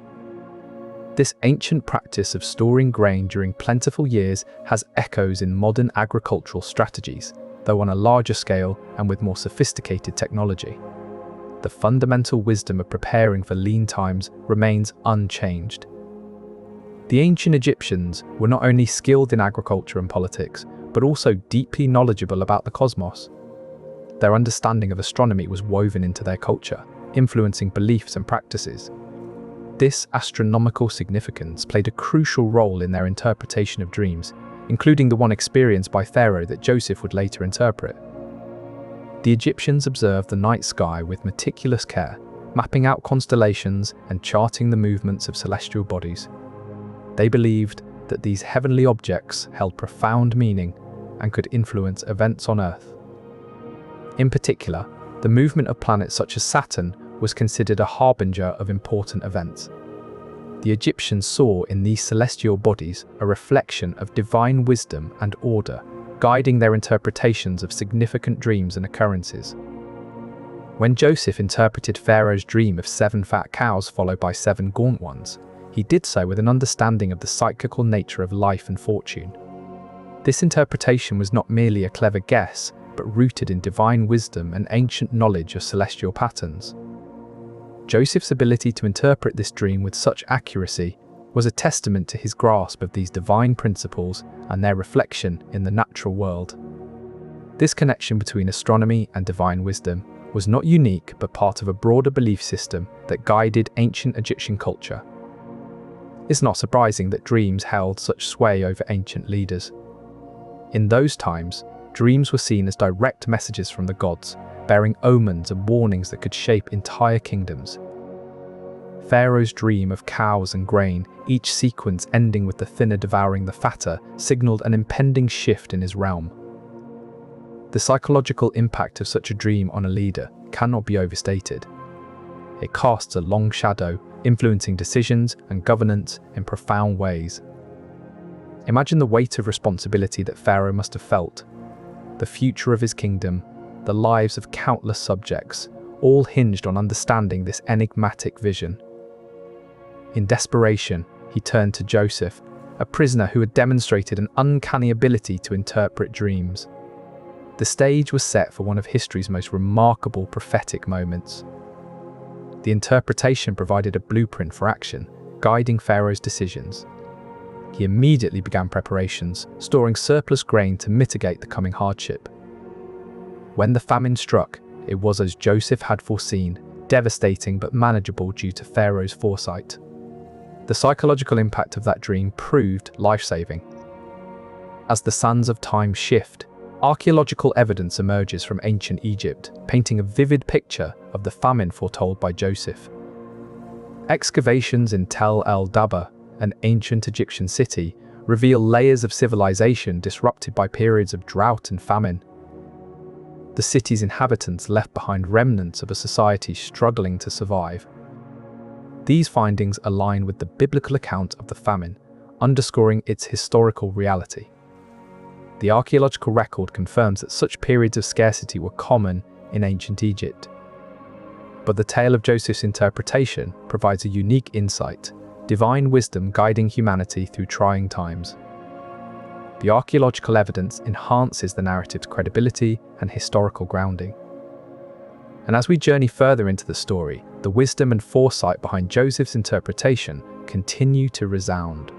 This ancient practice of storing grain during plentiful years has echoes in modern agricultural strategies, though on a larger scale and with more sophisticated technology. The fundamental wisdom of preparing for lean times remains unchanged. The ancient Egyptians were not only skilled in agriculture and politics, but also deeply knowledgeable about the cosmos. Their understanding of astronomy was woven into their culture, influencing beliefs and practices. This astronomical significance played a crucial role in their interpretation of dreams, including the one experienced by Pharaoh that Joseph would later interpret. The Egyptians observed the night sky with meticulous care, mapping out constellations and charting the movements of celestial bodies. They believed that these heavenly objects held profound meaning and could influence events on Earth. In particular, the movement of planets such as Saturn was considered a harbinger of important events. The Egyptians saw in these celestial bodies a reflection of divine wisdom and order, guiding their interpretations of significant dreams and occurrences. When Joseph interpreted Pharaoh's dream of 7 fat cows followed by 7 gaunt ones, he did so with an understanding of the cyclical nature of life and fortune. This interpretation was not merely a clever guess, but rooted in divine wisdom and ancient knowledge of celestial patterns. Joseph's ability to interpret this dream with such accuracy was a testament to his grasp of these divine principles and their reflection in the natural world. This connection between astronomy and divine wisdom was not unique but part of a broader belief system that guided ancient Egyptian culture. It's not surprising that dreams held such sway over ancient leaders. In those times, dreams were seen as direct messages from the gods, bearing omens and warnings that could shape entire kingdoms. Pharaoh's dream of cows and grain, each sequence ending with the thinner devouring the fatter, signaled an impending shift in his realm. The psychological impact of such a dream on a leader cannot be overstated. It casts a long shadow, influencing decisions and governance in profound ways. Imagine the weight of responsibility that Pharaoh must have felt. The future of his kingdom, the lives of countless subjects, all hinged on understanding this enigmatic vision. In desperation, he turned to Joseph, a prisoner who had demonstrated an uncanny ability to interpret dreams. The stage was set for one of history's most remarkable prophetic moments. The interpretation provided a blueprint for action, guiding Pharaoh's decisions. He immediately began preparations, storing surplus grain to mitigate the coming hardship. When the famine struck, it was as Joseph had foreseen, devastating but manageable due to Pharaoh's foresight. The psychological impact of that dream proved life-saving. As the sands of time shift, archaeological evidence emerges from ancient Egypt, painting a vivid picture of the famine foretold by Joseph. Excavations in Tel el-Dabba, an ancient Egyptian city, reveal layers of civilization disrupted by periods of drought and famine. The city's inhabitants left behind remnants of a society struggling to survive. These findings align with the biblical account of the famine, underscoring its historical reality. The archaeological record confirms that such periods of scarcity were common in ancient Egypt. But the tale of Joseph's interpretation provides a unique insight, divine wisdom guiding humanity through trying times. The archaeological evidence enhances the narrative's credibility and historical grounding. And as we journey further into the story, the wisdom and foresight behind Joseph's interpretation continue to resound.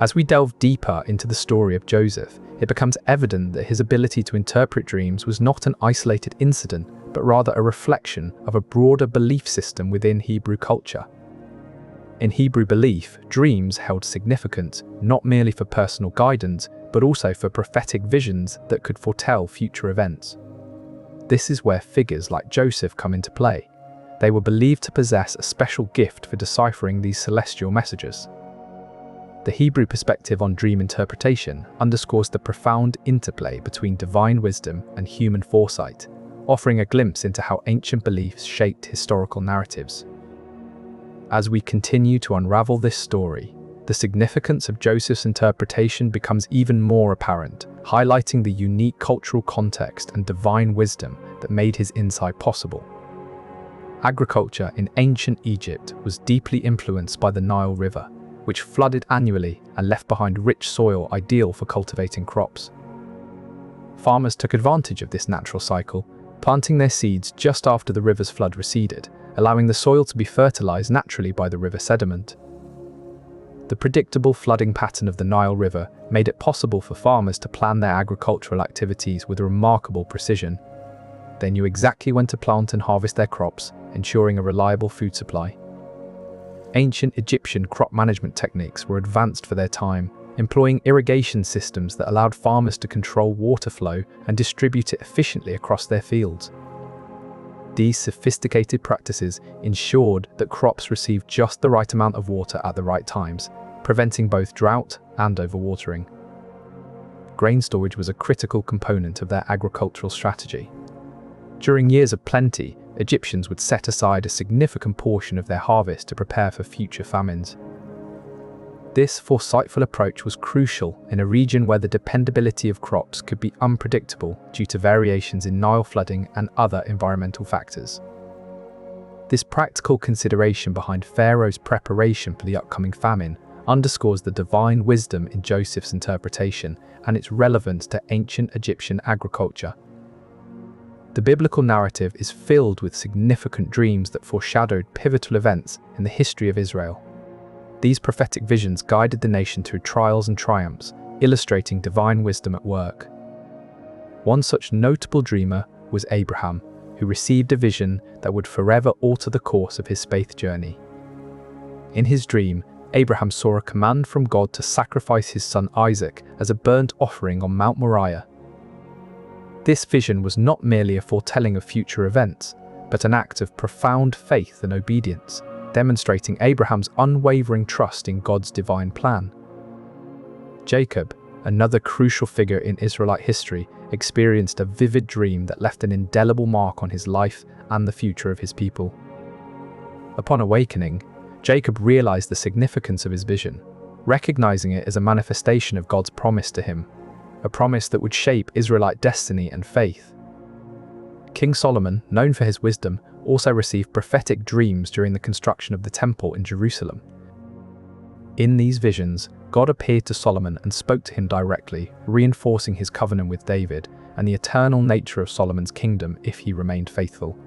As we delve deeper into the story of Joseph, it becomes evident that his ability to interpret dreams was not an isolated incident, but rather a reflection of a broader belief system within Hebrew culture. In Hebrew belief, dreams held significance not merely for personal guidance, but also for prophetic visions that could foretell future events. This is where figures like Joseph come into play. They were believed to possess a special gift for deciphering these celestial messages. The Hebrew perspective on dream interpretation underscores the profound interplay between divine wisdom and human foresight, offering a glimpse into how ancient beliefs shaped historical narratives. As we continue to unravel this story, the significance of Joseph's interpretation becomes even more apparent, highlighting the unique cultural context and divine wisdom that made his insight possible. Agriculture in ancient Egypt was deeply influenced by the Nile River, which flooded annually and left behind rich soil ideal for cultivating crops. Farmers took advantage of this natural cycle, planting their seeds just after the river's flood receded, allowing the soil to be fertilized naturally by the river sediment. The predictable flooding pattern of the Nile River made it possible for farmers to plan their agricultural activities with remarkable precision. They knew exactly when to plant and harvest their crops, ensuring a reliable food supply. Ancient Egyptian crop management techniques were advanced for their time, employing irrigation systems that allowed farmers to control water flow and distribute it efficiently across their fields. These sophisticated practices ensured that crops received just the right amount of water at the right times, preventing both drought and overwatering. Grain storage was a critical component of their agricultural strategy. During years of plenty, Egyptians would set aside a significant portion of their harvest to prepare for future famines. This foresightful approach was crucial in a region where the dependability of crops could be unpredictable due to variations in Nile flooding and other environmental factors. This practical consideration behind Pharaoh's preparation for the upcoming famine underscores the divine wisdom in Joseph's interpretation and its relevance to ancient Egyptian agriculture. The biblical narrative is filled with significant dreams that foreshadowed pivotal events in the history of Israel. These prophetic visions guided the nation through trials and triumphs, illustrating divine wisdom at work. One such notable dreamer was Abraham, who received a vision that would forever alter the course of his faith journey. In his dream, Abraham saw a command from God to sacrifice his son Isaac as a burnt offering on Mount Moriah. This vision was not merely a foretelling of future events, but an act of profound faith and obedience, demonstrating Abraham's unwavering trust in God's divine plan. Jacob, another crucial figure in Israelite history, experienced a vivid dream that left an indelible mark on his life and the future of his people. Upon awakening, Jacob realized the significance of his vision, recognizing it as a manifestation of God's promise to him, a promise that would shape Israelite destiny and faith. King Solomon, known for his wisdom, also received prophetic dreams during the construction of the temple in Jerusalem. In these visions, God appeared to Solomon and spoke to him directly, reinforcing his covenant with David and the eternal nature of Solomon's kingdom if he remained faithful.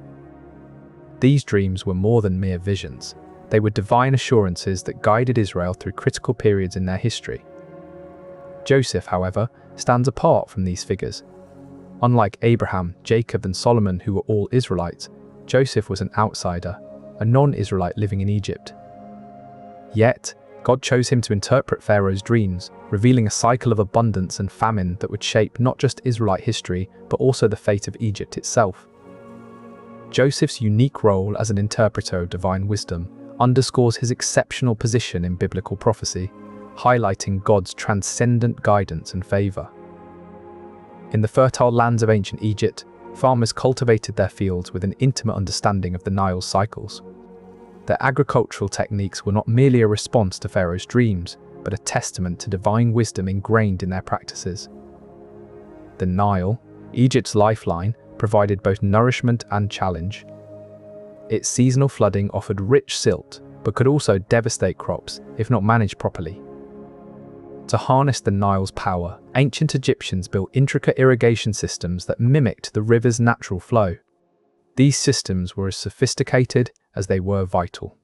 These dreams were more than mere visions. They were divine assurances that guided Israel through critical periods in their history. Joseph, however, stands apart from these figures. Unlike Abraham, Jacob, and Solomon, who were all Israelites, Joseph was an outsider, a non-Israelite living in Egypt. Yet, God chose him to interpret Pharaoh's dreams, revealing a cycle of abundance and famine that would shape not just Israelite history, but also the fate of Egypt itself. Joseph's unique role as an interpreter of divine wisdom underscores his exceptional position in biblical prophecy, highlighting God's transcendent guidance and favor. In the fertile lands of ancient Egypt, farmers cultivated their fields with an intimate understanding of the Nile's cycles. Their agricultural techniques were not merely a response to Pharaoh's dreams, but a testament to divine wisdom ingrained in their practices. The Nile, Egypt's lifeline, provided both nourishment and challenge. Its seasonal flooding offered rich silt, but could also devastate crops if not managed properly. To harness the Nile's power, ancient Egyptians built intricate irrigation systems that mimicked the river's natural flow. These systems were as sophisticated as they were vital.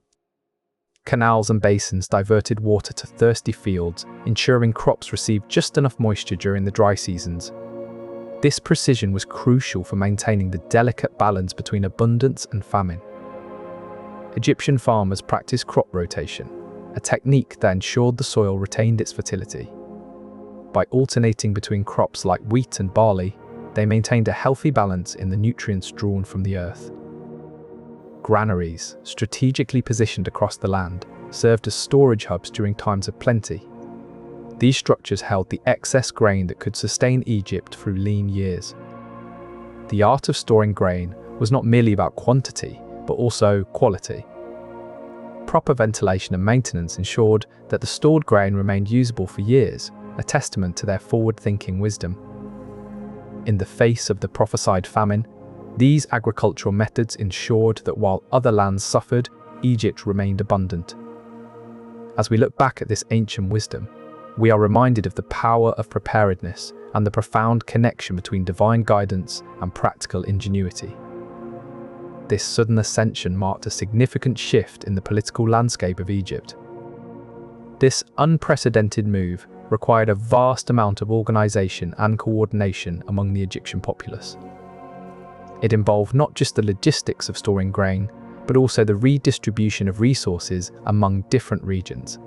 Canals and basins diverted water to thirsty fields, ensuring crops received just enough moisture during the dry seasons. This precision was crucial for maintaining the delicate balance between abundance and famine. Egyptian farmers practiced crop rotation, a technique that ensured the soil retained its fertility. By alternating between crops like wheat and barley, they maintained a healthy balance in the nutrients drawn from the earth. Granaries, strategically positioned across the land, served as storage hubs during times of plenty. These structures held the excess grain that could sustain Egypt through lean years. The art of storing grain was not merely about quantity, but also quality. Proper ventilation and maintenance ensured that the stored grain remained usable for years, a testament to their forward-thinking wisdom. In the face of the prophesied famine, These agricultural methods ensured that while other lands suffered, Egypt remained abundant. As we look back at this ancient wisdom, we are reminded of the power of preparedness and the profound connection between divine guidance and practical ingenuity. This sudden ascension marked a significant shift in the political landscape of Egypt. This unprecedented move required a vast amount of organization and coordination among the Egyptian populace. It involved not just the logistics of storing grain, but also the redistribution of resources among different regions.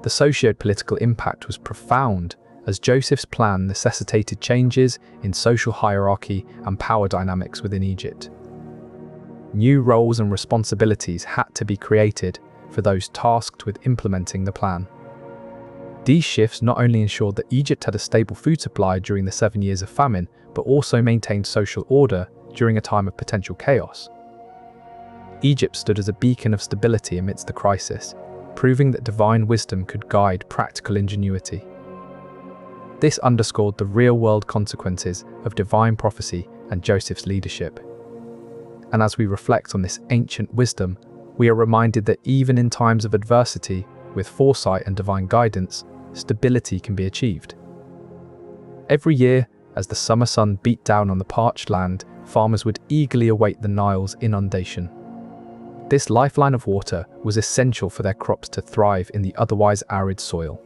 The socio-political impact was profound, as Joseph's plan necessitated changes in social hierarchy and power dynamics within Egypt. New roles and responsibilities had to be created for those tasked with implementing the plan. These shifts not only ensured that Egypt had a stable food supply during the 7 years of famine, but also maintained social order during a time of potential chaos. Egypt stood as a beacon of stability amidst the crisis, proving that divine wisdom could guide practical ingenuity. This underscored the real-world consequences of divine prophecy and Joseph's leadership. And as we reflect on this ancient wisdom, we are reminded that even in times of adversity, with foresight and divine guidance, stability can be achieved. Every year, as the summer sun beat down on the parched land, farmers would eagerly await the Nile's inundation. This lifeline of water was essential for their crops to thrive in the otherwise arid soil.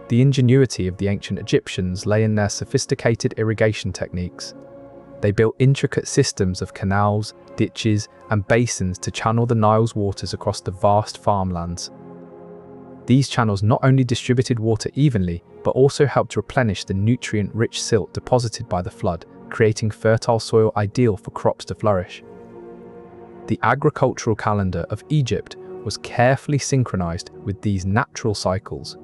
The ingenuity of the ancient Egyptians lay in their sophisticated irrigation techniques. They built intricate systems of canals, ditches, and basins to channel the Nile's waters across the vast farmlands. These channels not only distributed water evenly, but also helped to replenish the nutrient-rich silt deposited by the flood, creating fertile soil ideal for crops to flourish. The agricultural calendar of Egypt was carefully synchronized with these natural cycles.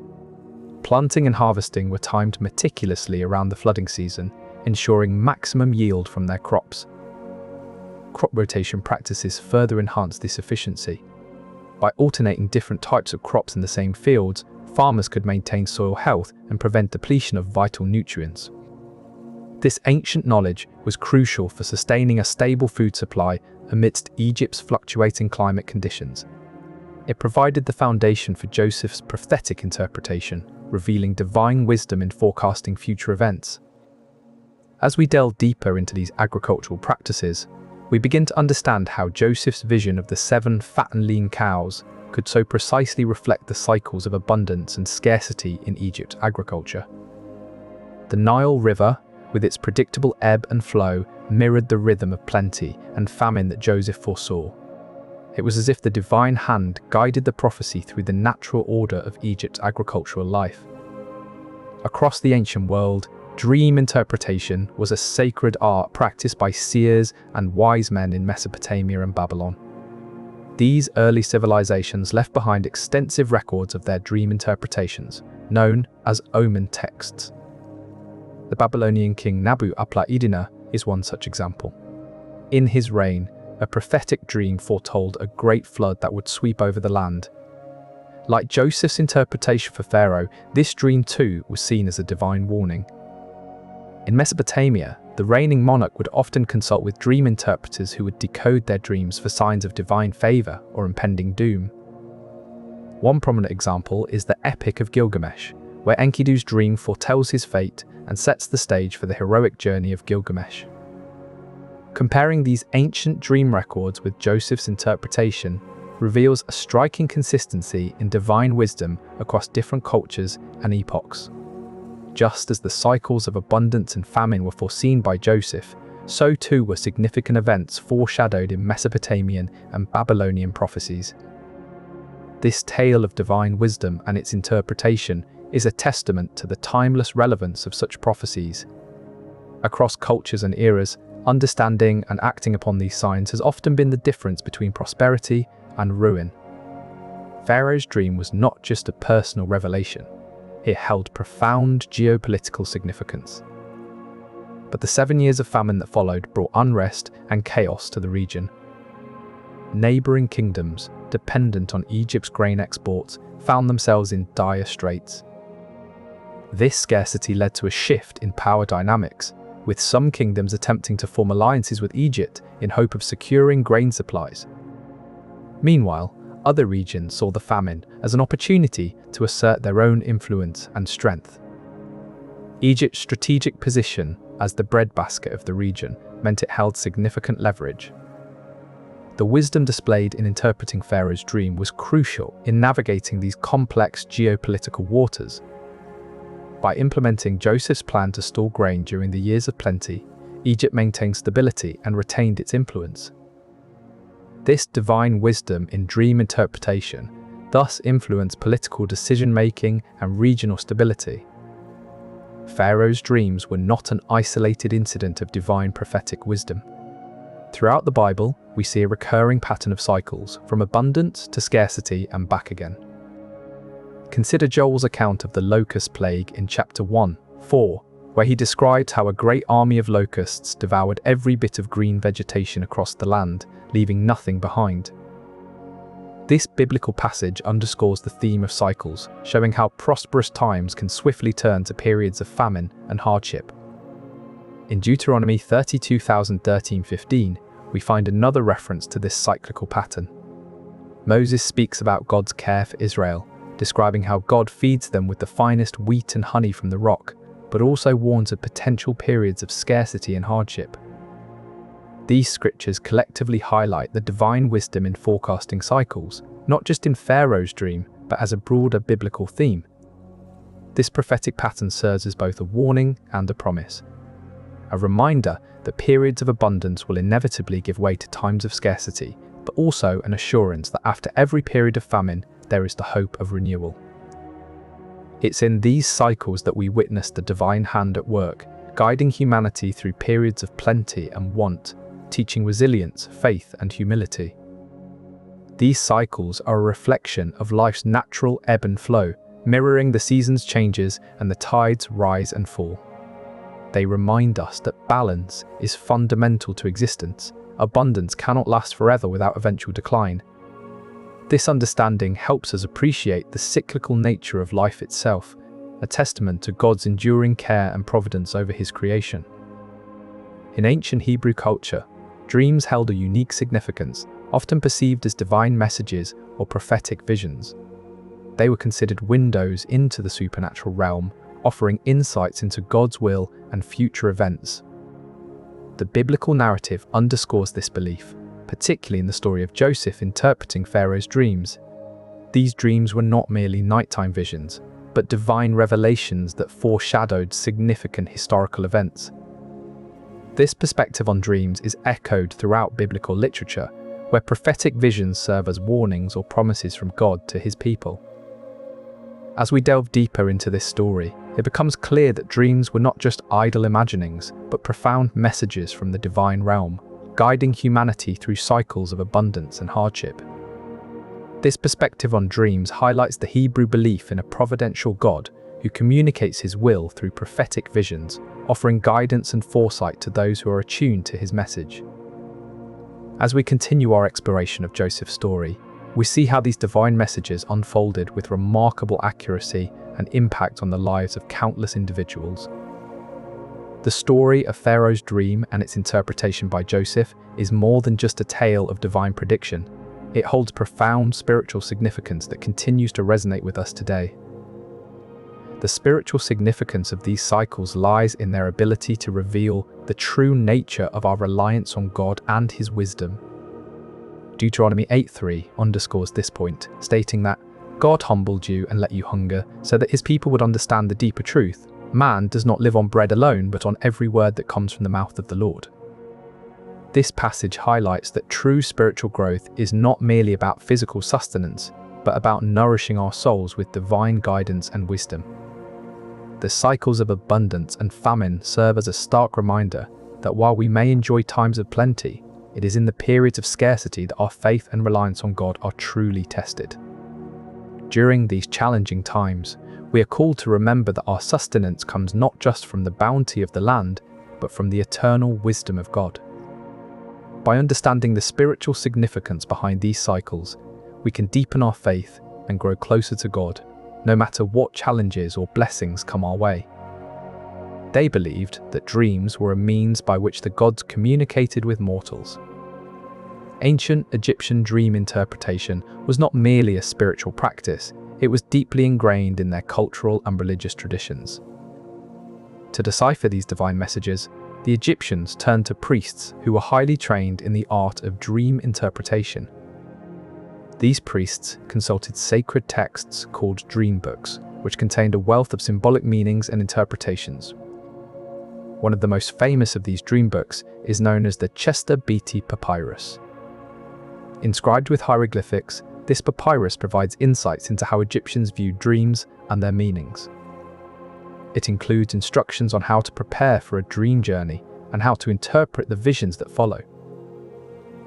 Planting and harvesting were timed meticulously around the flooding season, ensuring maximum yield from their crops. Crop rotation practices further enhanced this efficiency. By alternating different types of crops in the same fields, farmers could maintain soil health and prevent depletion of vital nutrients. This ancient knowledge was crucial for sustaining a stable food supply amidst Egypt's fluctuating climate conditions. It provided the foundation for Joseph's prophetic interpretation, revealing divine wisdom in forecasting future events. As we delve deeper into these agricultural practices, we begin to understand how Joseph's vision of the 7 fat and lean cows could so precisely reflect the cycles of abundance and scarcity in Egypt's agriculture. The Nile River, with its predictable ebb and flow, mirrored the rhythm of plenty and famine that Joseph foresaw. It was as if the divine hand guided the prophecy through the natural order of Egypt's agricultural life. Across the ancient world, dream interpretation was a sacred art practiced by seers and wise men in Mesopotamia and Babylon. These early civilizations left behind extensive records of their dream interpretations, known as omen texts. The Babylonian king Nabu-apla-iddina is one such example. In his reign, a prophetic dream foretold a great flood that would sweep over the land. Like Joseph's interpretation for Pharaoh, this dream too was seen as a divine warning. In Mesopotamia, the reigning monarch would often consult with dream interpreters who would decode their dreams for signs of divine favor or impending doom. One prominent example is the Epic of Gilgamesh, where Enkidu's dream foretells his fate and sets the stage for the heroic journey of Gilgamesh. Comparing these ancient dream records with Joseph's interpretation reveals a striking consistency in divine wisdom across different cultures and epochs. Just as the cycles of abundance and famine were foreseen by Joseph, so too were significant events foreshadowed in Mesopotamian and Babylonian prophecies. This tale of divine wisdom and its interpretation is a testament to the timeless relevance of such prophecies. Across cultures and eras, understanding and acting upon these signs has often been the difference between prosperity and ruin. Pharaoh's dream was not just a personal revelation, it held profound geopolitical significance. But the 7 years of famine that followed brought unrest and chaos to the region. Neighboring kingdoms, dependent on Egypt's grain exports, found themselves in dire straits. This scarcity led to a shift in power dynamics, with some kingdoms attempting to form alliances with Egypt in hope of securing grain supplies. Meanwhile, other regions saw the famine as an opportunity to assert their own influence and strength. Egypt's strategic position as the breadbasket of the region meant it held significant leverage. The wisdom displayed in interpreting Pharaoh's dream was crucial in navigating these complex geopolitical waters. By implementing Joseph's plan to store grain during the years of plenty, Egypt maintained stability and retained its influence. This divine wisdom in dream interpretation thus influenced political decision-making and regional stability. Pharaoh's dreams were not an isolated incident of divine prophetic wisdom. Throughout the Bible, we see a recurring pattern of cycles, from abundance to scarcity and back again. Consider Joel's account of the locust plague in chapter 1:4, where he describes how a great army of locusts devoured every bit of green vegetation across the land, leaving nothing behind. This biblical passage underscores the theme of cycles, showing how prosperous times can swiftly turn to periods of famine and hardship. In Deuteronomy 32:13-15, we find another reference to this cyclical pattern. Moses speaks about God's care for Israel, describing how God feeds them with the finest wheat and honey from the rock, but also warns of potential periods of scarcity and hardship. These scriptures collectively highlight the divine wisdom in forecasting cycles, not just in Pharaoh's dream, but as a broader biblical theme. This prophetic pattern serves as both a warning and a promise. A reminder that periods of abundance will inevitably give way to times of scarcity, but also an assurance that after every period of famine, there is the hope of renewal. It's in these cycles that we witness the divine hand at work, guiding humanity through periods of plenty and want, teaching resilience, faith, and humility. These cycles are a reflection of life's natural ebb and flow, mirroring the seasons' changes and the tides' rise and fall. They remind us that balance is fundamental to existence. Abundance cannot last forever without eventual decline. This understanding helps us appreciate the cyclical nature of life itself, a testament to God's enduring care and providence over His creation. In ancient Hebrew culture, dreams held a unique significance, often perceived as divine messages or prophetic visions. They were considered windows into the supernatural realm, offering insights into God's will and future events. The biblical narrative underscores this belief, particularly in the story of Joseph interpreting Pharaoh's dreams. These dreams were not merely nighttime visions, but divine revelations that foreshadowed significant historical events. This perspective on dreams is echoed throughout biblical literature, where prophetic visions serve as warnings or promises from God to His people. As we delve deeper into this story, it becomes clear that dreams were not just idle imaginings, but profound messages from the divine realm, guiding humanity through cycles of abundance and hardship. This perspective on dreams highlights the Hebrew belief in a providential God who communicates His will through prophetic visions, offering guidance and foresight to those who are attuned to His message. As we continue our exploration of Joseph's story, we see how these divine messages unfolded with remarkable accuracy and impact on the lives of countless individuals. The story of Pharaoh's dream and its interpretation by Joseph is more than just a tale of divine prediction. It holds profound spiritual significance that continues to resonate with us today. The spiritual significance of these cycles lies in their ability to reveal the true nature of our reliance on God and His wisdom. Deuteronomy 8:3 underscores this point, stating that God humbled you and let you hunger, so that His people would understand the deeper truth. Man does not live on bread alone, but on every word that comes from the mouth of the Lord. This passage highlights that true spiritual growth is not merely about physical sustenance, but about nourishing our souls with divine guidance and wisdom. The cycles of abundance and famine serve as a stark reminder that while we may enjoy times of plenty, it is in the periods of scarcity that our faith and reliance on God are truly tested. During these challenging times, we are called to remember that our sustenance comes not just from the bounty of the land, but from the eternal wisdom of God. By understanding the spiritual significance behind these cycles, we can deepen our faith and grow closer to God, no matter what challenges or blessings come our way. They believed that dreams were a means by which the gods communicated with mortals. Ancient Egyptian dream interpretation was not merely a spiritual practice, it was deeply ingrained in their cultural and religious traditions. To decipher these divine messages, the Egyptians turned to priests who were highly trained in the art of dream interpretation. These priests consulted sacred texts called dream books, which contained a wealth of symbolic meanings and interpretations. One of the most famous of these dream books is known as the Chester Beatty Papyrus. Inscribed with hieroglyphics, this papyrus provides insights into how Egyptians viewed dreams and their meanings. It includes instructions on how to prepare for a dream journey and how to interpret the visions that follow.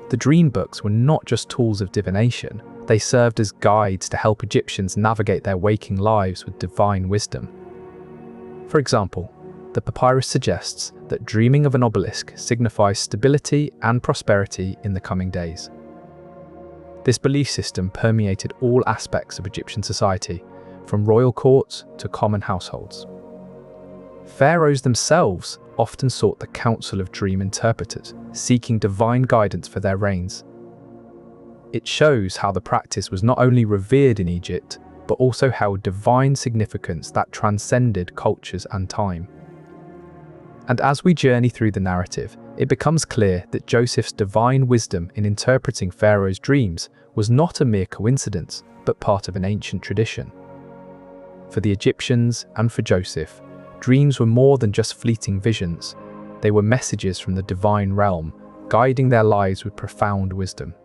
The dream books were not just tools of divination, they served as guides to help Egyptians navigate their waking lives with divine wisdom. For example, the papyrus suggests that dreaming of an obelisk signifies stability and prosperity in the coming days. This belief system permeated all aspects of Egyptian society, from royal courts to common households. Pharaohs themselves often sought the counsel of dream interpreters, seeking divine guidance for their reigns. It shows how the practice was not only revered in Egypt, but also held divine significance that transcended cultures and time. And as we journey through the narrative, it becomes clear that Joseph's divine wisdom in interpreting Pharaoh's dreams was not a mere coincidence, but part of an ancient tradition. For the Egyptians and for Joseph, dreams were more than just fleeting visions. They were messages from the divine realm, guiding their lives with profound wisdom.